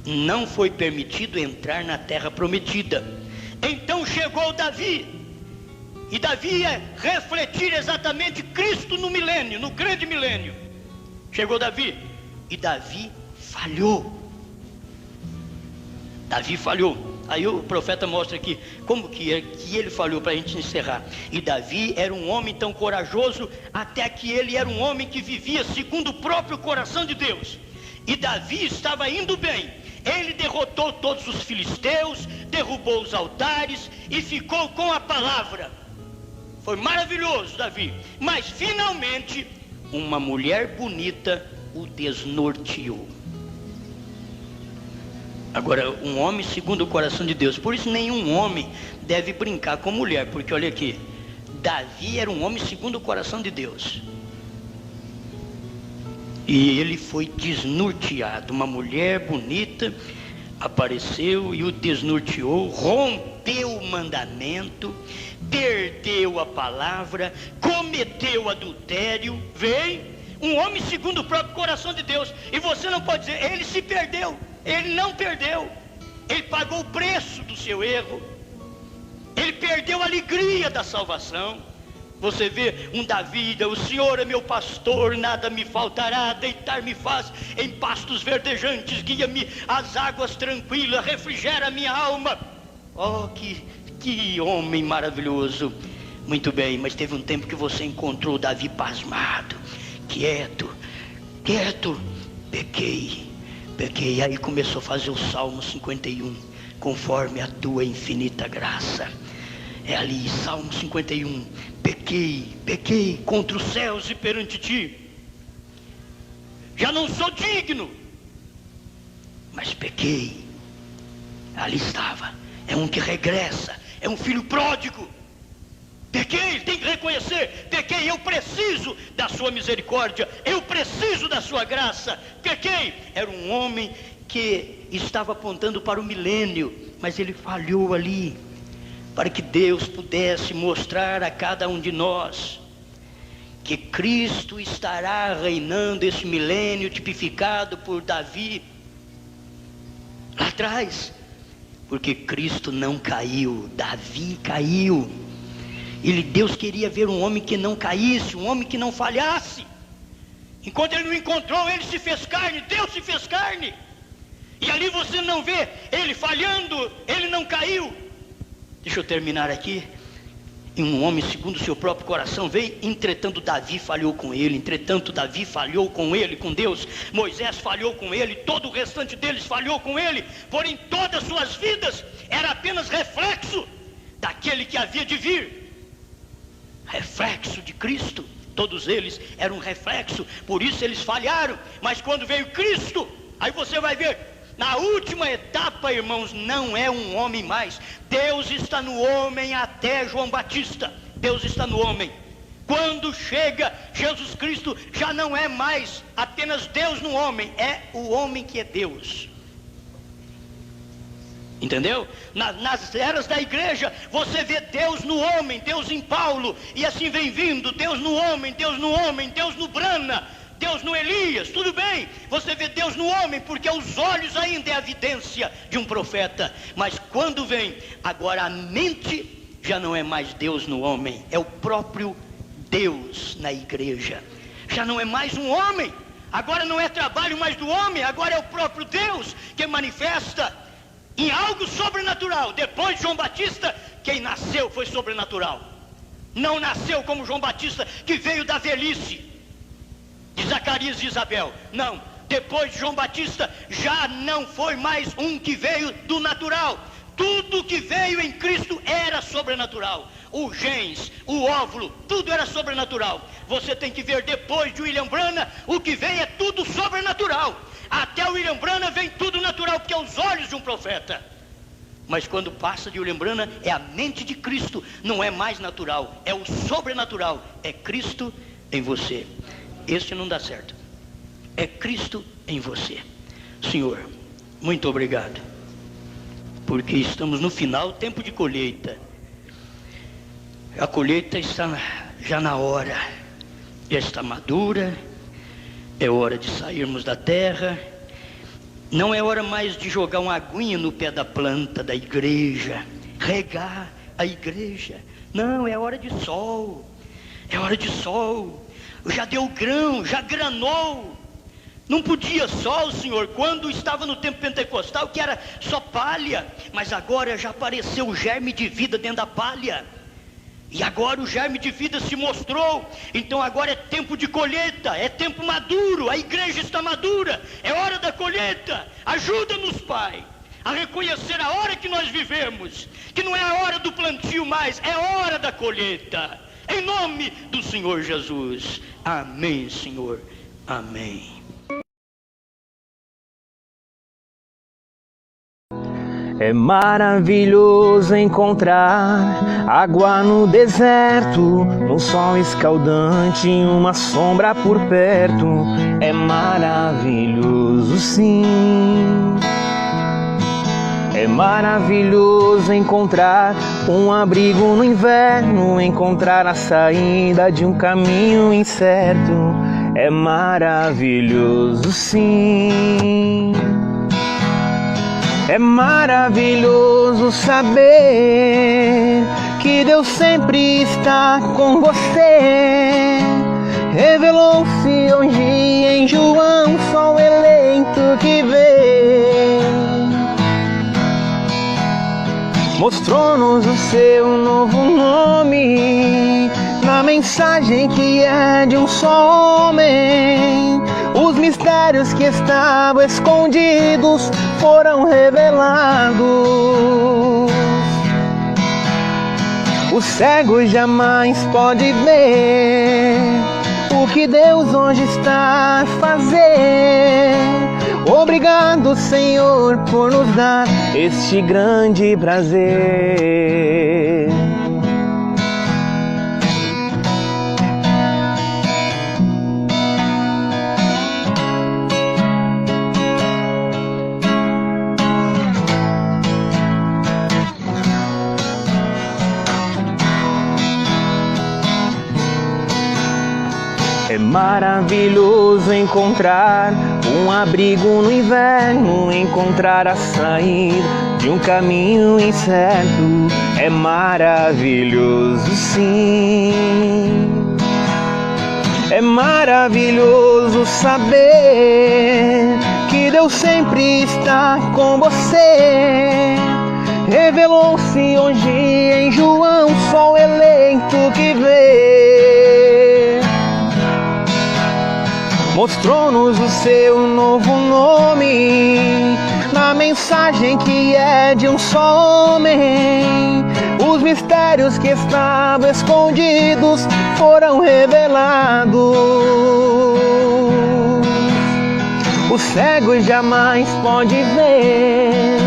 não foi permitido entrar na terra prometida. Então chegou Davi, e Davi ia refletir exatamente Cristo no milênio, no grande milênio. Chegou Davi, e Davi falhou. Davi falhou. Aí o profeta mostra aqui como que ele falhou, para a gente encerrar. E Davi era um homem tão corajoso, até que ele era um homem que vivia segundo o próprio coração de Deus. E Davi estava indo bem. Ele derrotou todos os filisteus, derrubou os altares e ficou com a palavra. Foi maravilhoso, Davi. Mas finalmente uma mulher bonita o desnorteou. Agora, um homem segundo o coração de Deus. Por isso nenhum homem deve brincar com mulher, porque olha aqui, Davi era um homem segundo o coração de Deus. E ele foi desnorteado. Uma mulher bonita apareceu e o desnorteou, rompeu o mandamento, perdeu a palavra, cometeu adultério. Vem um homem segundo o próprio coração de Deus. E você não pode dizer, ele se perdeu. Ele não perdeu. Ele pagou o preço do seu erro. Ele perdeu a alegria da salvação. Você vê um Davi: o Senhor é meu pastor, nada me faltará, deitar-me faz em pastos verdejantes, guia-me às águas tranquilas, refrigera a minha alma. Oh, que homem maravilhoso. Muito bem, mas teve um tempo que você encontrou Davi pasmado, quieto, pequei. Aí começou a fazer o Salmo 51, conforme a tua infinita graça. É ali, Salmo 51, pequei contra os céus e perante ti. Já não sou digno, mas pequei. Ali estava, é um que regressa, é um filho pródigo. Pequei, tem que reconhecer, pequei, eu preciso da sua misericórdia, eu preciso da sua graça. Pequei, era um homem que estava apontando para o milênio, mas ele falhou ali, para que Deus pudesse mostrar a cada um de nós que Cristo estará reinando esse milênio tipificado por Davi lá atrás, porque Cristo não caiu, Davi caiu. Deus queria ver um homem que não caísse, um homem que não falhasse. Enquanto ele não encontrou, ele se fez carne, Deus se fez carne. E ali você não vê ele falhando, ele não caiu. Deixa eu terminar aqui. E um homem segundo o seu próprio coração veio, entretanto Davi falhou com ele, com Deus. Moisés falhou com ele, todo o restante deles falhou com ele. Porém todas suas vidas era apenas reflexo daquele que havia de vir. Reflexo de Cristo. Todos eles eram reflexo, por isso eles falharam. Mas quando veio Cristo, aí você vai ver, na última etapa, irmãos, não é um homem mais. Deus está no homem até João Batista. Deus está no homem. Quando chega Jesus Cristo, já não é mais apenas Deus no homem, é o homem que é Deus. Entendeu? Nas eras da igreja, você vê Deus no homem, Deus em Paulo, e assim vem vindo, Deus no homem, Deus no homem, Deus no Brana, Deus no Elias, tudo bem, você vê Deus no homem, porque os olhos ainda é a evidência de um profeta, mas quando vem, agora a mente já não é mais Deus no homem, é o próprio Deus na igreja, já não é mais um homem, agora não é trabalho mais do homem, agora é o próprio Deus que manifesta em algo sobrenatural. Depois de João Batista, quem nasceu foi sobrenatural. Não nasceu como João Batista, que veio da velhice de Zacarias e Isabel. Não, depois de João Batista, já não foi mais um que veio do natural. Tudo que veio em Cristo era sobrenatural. O gens, o óvulo, tudo era sobrenatural. Você tem que ver depois de William Branham, o que vem é tudo sobrenatural. Até o William Branham vem tudo natural, porque é os olhos de um profeta. Mas quando passa de William Branham, é a mente de Cristo, não é mais natural, é o sobrenatural, é Cristo em você. Este não dá certo, é Cristo em você. Senhor, muito obrigado, porque estamos no final, tempo de colheita. A colheita está já na hora, já está madura. É hora de sairmos da terra. Não é hora mais de jogar uma aguinha no pé da planta da igreja, regar a igreja. Não, é hora de sol. É hora de sol. Já deu grão, já granou. Não podia sol, Senhor, quando estava no tempo pentecostal, que era só palha. Mas agora já apareceu o germe de vida dentro da palha. E agora o germe de vida se mostrou. Então agora é tempo de colheita, é tempo maduro, a igreja está madura, é hora da colheita. Ajuda-nos, Pai, a reconhecer a hora que nós vivemos, que não é a hora do plantio mais, é hora da colheita. Em nome do Senhor Jesus. Amém, Senhor. Amém. É maravilhoso encontrar água no deserto, no sol escaldante, uma sombra por perto. É maravilhoso, sim. É maravilhoso encontrar um abrigo no inverno, encontrar a saída de um caminho incerto. É maravilhoso, sim. É maravilhoso saber que Deus sempre está com você. Revelou-se hoje em João, só o eleito que vê. Mostrou-nos o seu novo nome, na mensagem que é de um só homem. Os mistérios que estavam escondidos foram revelados. O cego jamais pode ver o que Deus hoje está a fazer. Obrigado, Senhor, por nos dar este grande prazer. É maravilhoso encontrar um abrigo no inverno, encontrar a saída de um caminho incerto. É maravilhoso, sim. É maravilhoso saber que Deus sempre está com você. Revelou-se hoje em João, só o eleito que vê. Mostrou-nos o seu novo nome, na mensagem que é de um só homem. Os mistérios que estavam escondidos foram revelados. O cego jamais pode ver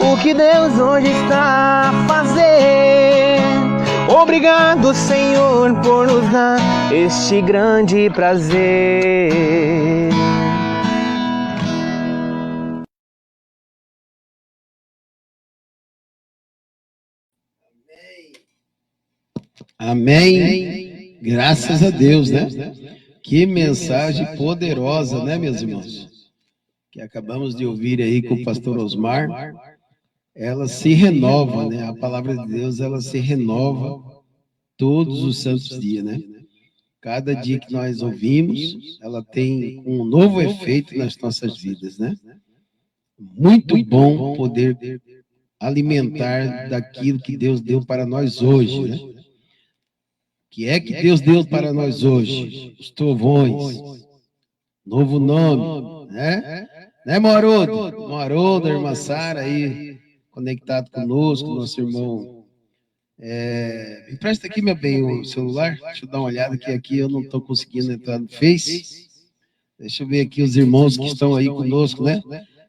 o que Deus hoje está a fazer. Obrigado, Senhor, por nos dar este grande prazer. Amém. Graças a Deus, né? Que mensagem poderosa, né, meus irmãos? Que acabamos de ouvir aí com o pastor Osmar. Ela se renova, né? A palavra de Deus, ela se renova todos os santos dias, né? Cada dia que nós ouvimos, ela tem um novo efeito nas nossas vidas, né? Muito bom poder alimentar daquilo que Deus deu para nós hoje, né? Que é que Deus deu para nós hoje? Os trovões, novo nome, né? Né, Moarodo? Moarodo, a irmã Sara aí, conectado conosco, nosso irmão. Me presta aqui, meu bem, o celular. Deixa eu dar uma olhada, que aqui eu não estou conseguindo entrar no Face. Deixa eu ver aqui os irmãos que estão aí conosco, né?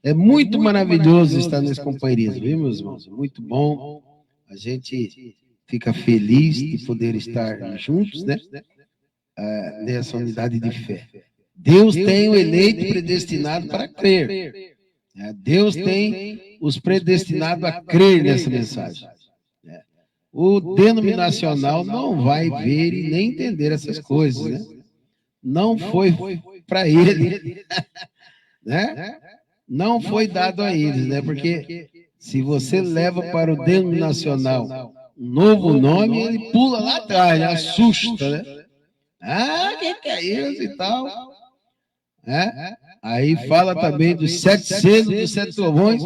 É muito maravilhoso estar nesse companheirismo, viu, meus irmãos? Muito bom. A gente fica feliz de poder estar juntos, né? Nessa unidade de fé. Deus tem o eleito predestinado para crer. Deus tem os predestinados a crer nessa mensagem. O denominacional não vai ver e nem entender essas coisas, né? Não foi para ele, né? Não foi dado a eles, né? Porque se você leva para o denominacional um novo nome, ele pula lá atrás, assusta, né? Que é isso e tal? Aí fala também dos 7 selos, dos 7 trovões.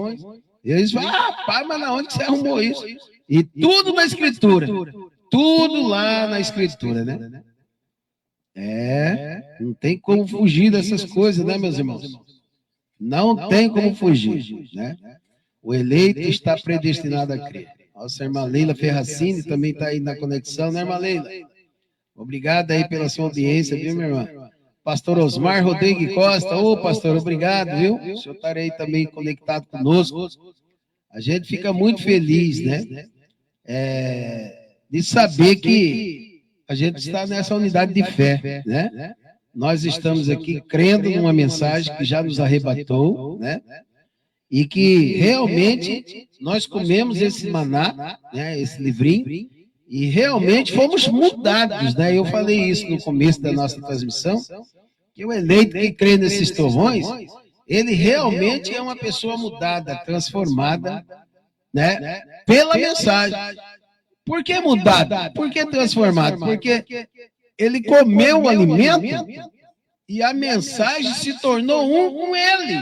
E eles falam, pai, mas na onde que você arrumou isso? E tudo na Escritura. Tudo lá na Escritura, né? Não tem como fugir dessas coisas, né, meus irmãos? Não tem como fugir, né? O eleito está predestinado a crer. Nossa irmã Leila Ferracini também está aí na conexão, né, irmã Leila? Obrigado aí pela sua audiência, viu, minha irmã? Pastor Osmar Rodrigues Costa, pastor, obrigado, viu? O senhor está aí também conectado conosco. A gente fica muito feliz, né? De saber que a gente está nessa unidade de fé, né? Nós estamos aqui crendo numa mensagem que já nos arrebatou, né? E que realmente nós comemos esse maná, né? Esse livrinho, e realmente fomos mudados, né? Eu falei isso no começo da nossa transmissão, que o eleito que crê nesses trovões, ele realmente é uma pessoa mudada, transformada, né? Pela mensagem. Por que mudado? Por que transformado? Porque ele comeu o alimento e a mensagem se tornou um com ele.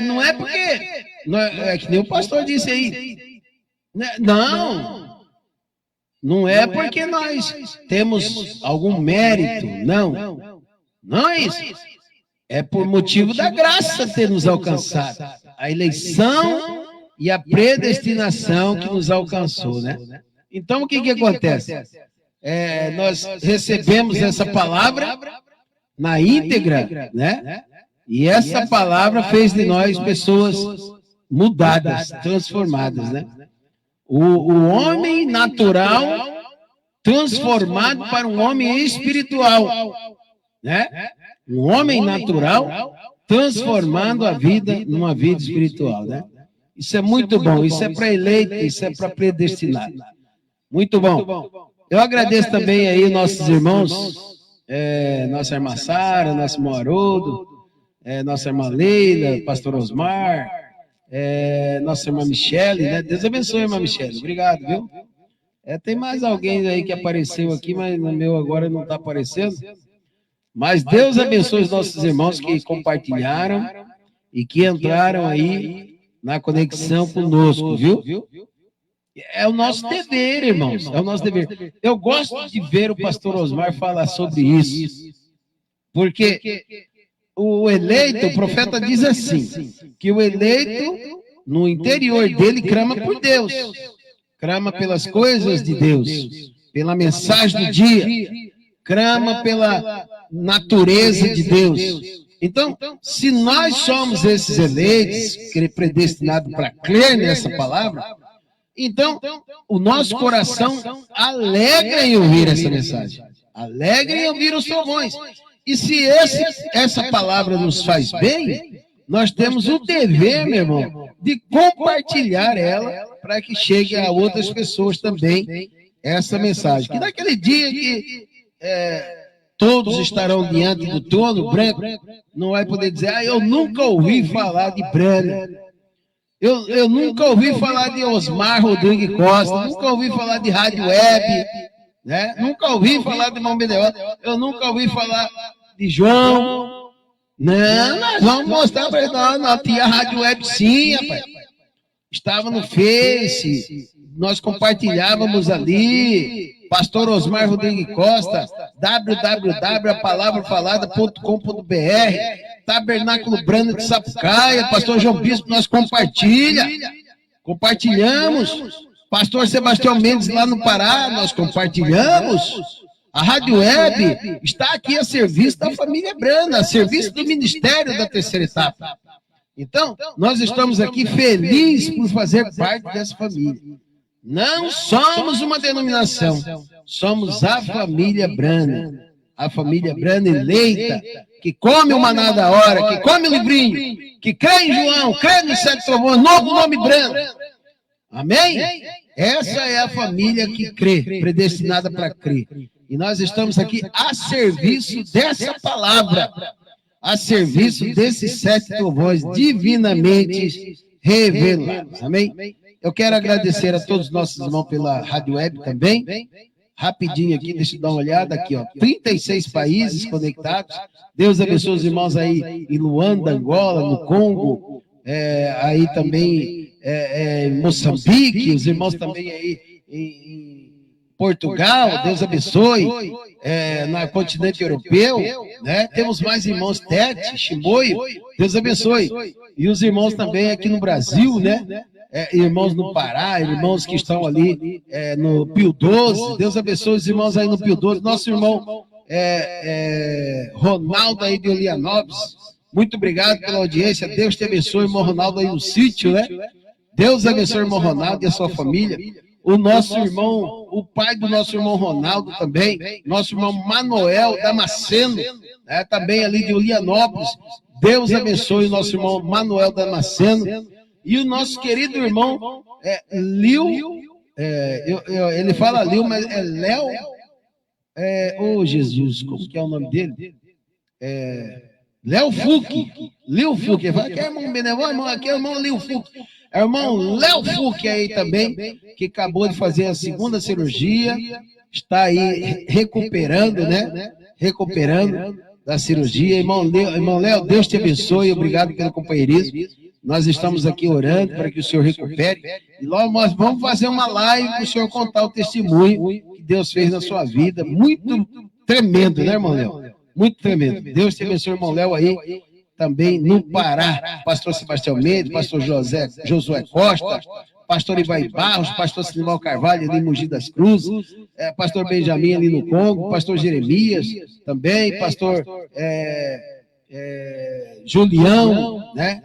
Não é porque... É que nem o pastor disse aí. Não é porque nós temos algum mérito. Não é isso. É por motivo da graça ter nos alcançado. A eleição e a predestinação que nos alcançou, né? Então, o que acontece? Nós recebemos essa palavra na íntegra, né? E essa palavra fez de nós pessoas mudadas, transformadas, né? O homem natural transformado para um homem espiritual, né? Um homem natural transformando a vida numa vida espiritual, né? Isso é muito bom, isso é para eleito, isso é para predestinado. Muito bom. Eu agradeço também aí nossos irmãos, nossa irmã Sara, nosso Moarodo, nossa irmã Leila, pastor Osmar, nossa irmã Michele, né? Deus abençoe, irmã Michele. Obrigado, viu? Tem mais alguém aí que apareceu aqui, mas no meu agora não está aparecendo. Mas Deus abençoe os nossos irmãos que compartilharam e que entraram aí na conexão conosco, viu? É o nosso dever, irmãos, é o nosso dever. Eu gosto de ver o pastor Osmar falar sobre isso, porque o eleito, o profeta diz assim, que o eleito, no interior dele, clama por Deus, clama pelas coisas de Deus, pela mensagem do dia, clama pela natureza de Deus. Então, se nós somos esses eleitos, predestinados para crer nessa palavra, então, o nosso coração alegra em ouvir essa mensagem, alegra em ouvir os trovões. E se essa palavra nos faz bem, nós temos o dever, meu irmão, de compartilhar ela para que chegue a outras pessoas também essa mensagem. Que naquele dia que todos estarão diante do trono branco, não vai poder dizer, eu nunca ouvi falar de Branham. Eu nunca ouvi falar de Osmar Rodrigues Costa, nunca ouvi falar de Rádio Web, né? Nunca ouvi falar de Irmão Beneol, eu nunca ouvi falar de João. Não, nós vamos mostrar para ele, não, tinha Rádio Web sim, rapaz. Estava no Face, nós compartilhávamos ali, Pastor Osmar Rodrigues Costa, www.apalavrafalada.com.br, Tabernáculo Branham de Sapucaia, Pastor João Bispo, nós compartilhamos, Pastor Sebastião Mendes lá no Pará, nós compartilhamos, a Rádio Web está aqui a serviço da família Branham, a serviço do Ministério da Terceira Etapa. Então, nós estamos aqui felizes por fazer parte dessa família. Não somos uma denominação, somos a família Branham. A família Branham eleita, que come o maná da hora, que come o livrinho, que crê em João, crê no Sete Trovões, novo nome Branham. Amém? Essa é a família que crê, predestinada para crer. E nós estamos aqui a serviço dessa palavra, a serviço desses 7 trovões divinamente revelados. Amém? Eu quero agradecer a todos os nossos irmãos pela Rádio Web também. Rapidinho aqui, deixa eu dar uma olhada aqui, ó. 36 países conectados. Deus abençoe os irmãos aí em Luanda, Angola, no Congo, aí também em Moçambique, os irmãos também aí em Portugal, Deus abençoe, no continente europeu, né? Temos mais irmãos Tete, Chimoio, Deus abençoe. E os irmãos também aqui no Brasil, né? Irmãos no Pará, irmãos que estão ali no Pio 12, Deus abençoe os irmãos aí no Pio 12, nosso irmão Ronaldo aí de Olianópolis, muito obrigado pela audiência, Deus te abençoe, irmão Ronaldo aí no sítio, né? Deus abençoe o irmão Ronaldo e a sua família, o nosso irmão, o pai do nosso irmão Ronaldo também, nosso irmão Manuel Damasceno, também ali de Olianópolis, Deus abençoe o nosso irmão Manuel Damasceno, e o nosso querido irmão Liu, ele fala Liu, mas é Léo, Jesus, como que é o nome dele? Léo Fuque, Liu Fuque, aqui é irmão Benevol, irmão, aqui é irmão Liu Fuque, é o irmão Léo Fuque aí também, que acabou de fazer a 2ª cirurgia, está aí recuperando, né? Recuperando da cirurgia, irmão Léo, Deus te abençoe, obrigado pelo companheirismo. Nós estamos aqui orando para que o Senhor recupere. E logo nós vamos fazer uma live para o Senhor contar o testemunho que Deus fez na sua vida. Muito tremendo, né, irmão Léo? Muito tremendo. Deus te abençoe, irmão Léo, aí também no Pará. Pastor Sebastião Mendes, pastor Josué Costa, pastor Ivaí Barros, pastor Silimal Carvalho ali em Mogi das Cruzes, pastor Benjamin ali no Congo, pastor Jeremias também, pastor Julião, né?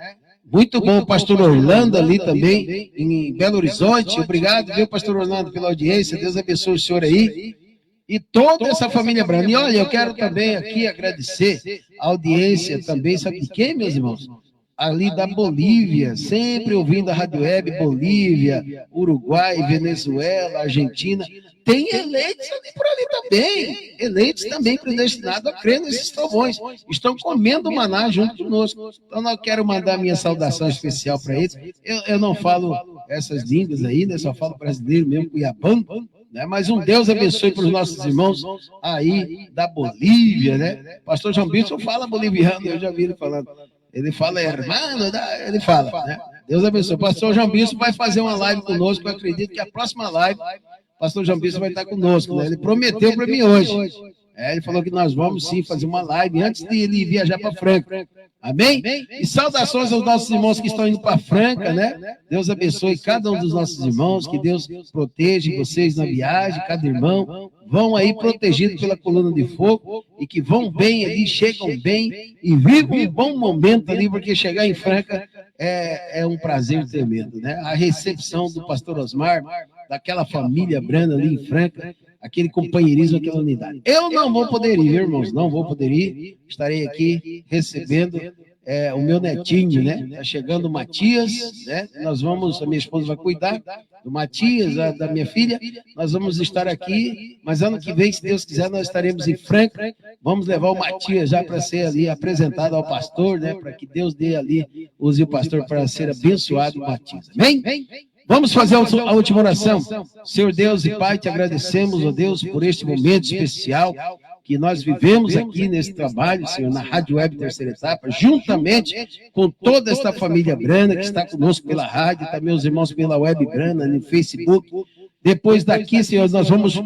Muito bom, pastor Orlando ali também, em Belo Horizonte. Obrigado, viu, pastor Orlando, pela audiência. Deus abençoe o senhor aí. E toda essa família Branham. E olha, eu quero também aqui agradecer a audiência também, sabe de quem, meus irmãos? Ali da Bolívia, sempre ouvindo a Rádio Web, Bolívia, Uruguai, Venezuela, Argentina. Tem eleitos ali por ali também, eleitos também predestinados a crer nesses trovões. Estão comendo maná junto conosco. Então, eu quero mandar minha saudação especial para eles. Eu não falo essas línguas aí, né? Só falo brasileiro mesmo, cuiabano, né? Mas um Deus abençoe para os nossos irmãos aí da Bolívia, né? Pastor João Bispo fala boliviano, eu já vi ele falando. Ele fala, irmão, ele fala, né? Deus abençoe. O pastor João Bispo vai fazer uma live conosco, eu acredito que a próxima live pastor João Bispo vai estar conosco, né? Ele prometeu para mim hoje. Ele falou que nós vamos sim fazer uma live antes de ele viajar para Franca. Amém? E saudações aos nossos irmãos que estão indo para Franca, né? Deus abençoe cada um dos nossos irmãos, que Deus proteja vocês na viagem, cada irmão. Vão aí protegidos pela coluna de fogo e que vão bem ali, chegam bem e vivam um bom momento ali, porque chegar em Franca é um prazer tremendo, né? A recepção do pastor Osmar, daquela família Branham ali em Franca, aquele companheirismo, aquela unidade. Eu não vou poder ir, irmãos, não vou poder ir. Estarei aqui recebendo o meu netinho, né? Tá chegando o Matias, né? A minha esposa vai cuidar do Matias, da minha filha. Nós vamos estar aqui, mas ano que vem, se Deus quiser, nós estaremos em Franca. Vamos levar o Matias já para ser ali apresentado ao pastor, né? Para que Deus dê ali, use o pastor para ser abençoado o Matias. Amém? Vamos fazer a última oração. Senhor Deus e Pai, te agradecemos, ó Deus, por este momento especial que nós vivemos aqui nesse trabalho, Senhor, na Rádio Web Terceira Etapa, juntamente com toda esta família Brana que está conosco pela rádio, também os irmãos pela Web Brana, no Facebook. Depois daqui, Senhor, nós vamos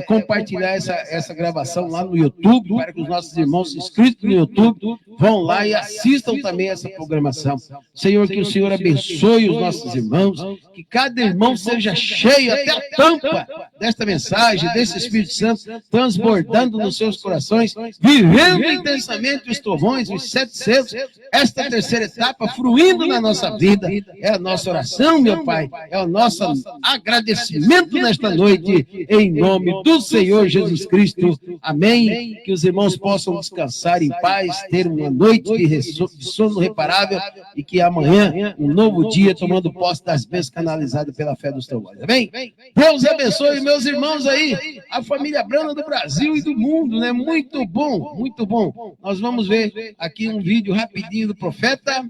compartilhar essa gravação lá no YouTube, para que os nossos irmãos inscritos no YouTube vão lá e assistam também essa programação. Senhor, que o Senhor abençoe os nossos irmãos, que cada irmão seja cheio até a tampa desta mensagem, desse Espírito Santo, transbordando nos seus corações, vivendo intensamente os torrões, os 7 selos, esta terceira etapa, fruindo na nossa vida. É a nossa oração, meu Pai, é o nosso agradecimento nesta noite, em nome do Senhor Jesus Cristo. Amém. Que os irmãos possam descansar em paz, ter uma noite de sono reparável e que amanhã, um novo dia, tomando posse das bênçãos canalizadas pela fé dos trovões. Amém? Deus abençoe meus irmãos aí, a família Brana do Brasil e do mundo, né? Muito bom, muito bom. Nós vamos ver aqui um vídeo rapidinho do profeta,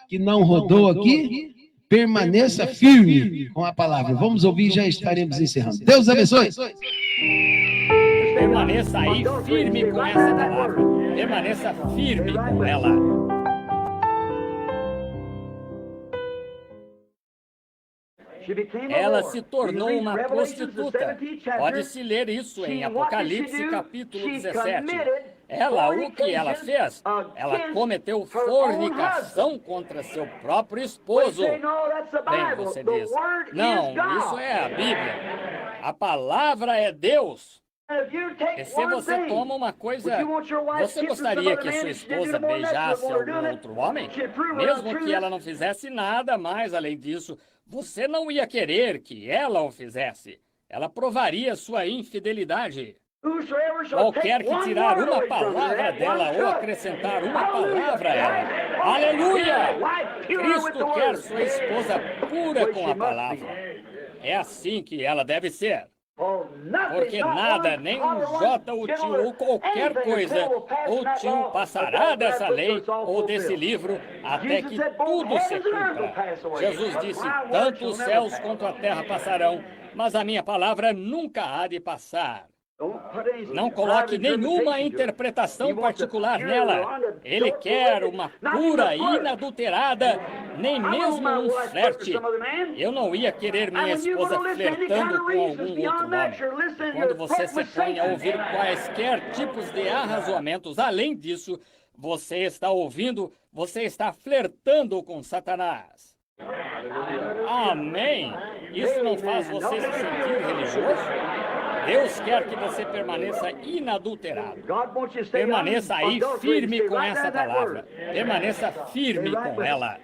que não rodou aqui. Permaneça firme com a palavra. Vamos ouvir e já estaremos encerrando. Deus abençoe. Permaneça aí firme com essa palavra. Permaneça firme com ela. Ela se tornou uma prostituta. Pode-se ler isso em Apocalipse capítulo 17. O que ela fez? Ela cometeu fornicação contra seu próprio esposo. Bem, você diz, não, isso é a Bíblia. A palavra é Deus. E se você toma uma coisa, você gostaria que sua esposa beijasse algum outro homem? Mesmo que ela não fizesse nada mais além disso, você não ia querer que ela o fizesse. Ela provaria sua infidelidade. Qualquer que tirar uma palavra dela ou acrescentar uma palavra a ela. Aleluia! Cristo quer sua esposa pura com a palavra. É assim que ela deve ser. Porque nada, nem um jota o tio ou qualquer coisa, o tio passará dessa lei ou desse livro até que tudo se cumpra. Jesus disse, tanto os céus quanto a terra passarão, mas a minha palavra nunca há de passar. Não coloque nenhuma interpretação particular nela. Ele quer uma pura, inadulterada, nem mesmo um flerte. Eu não ia querer minha esposa flertando com algum outro homem. Quando você se põe a ouvir quaisquer tipos de arrazoamentos, além disso, você está flertando com Satanás. Amém? Isso não faz você se sentir religioso? Deus quer que você permaneça inadulterado. Permaneça aí firme com essa palavra. Permaneça firme com ela.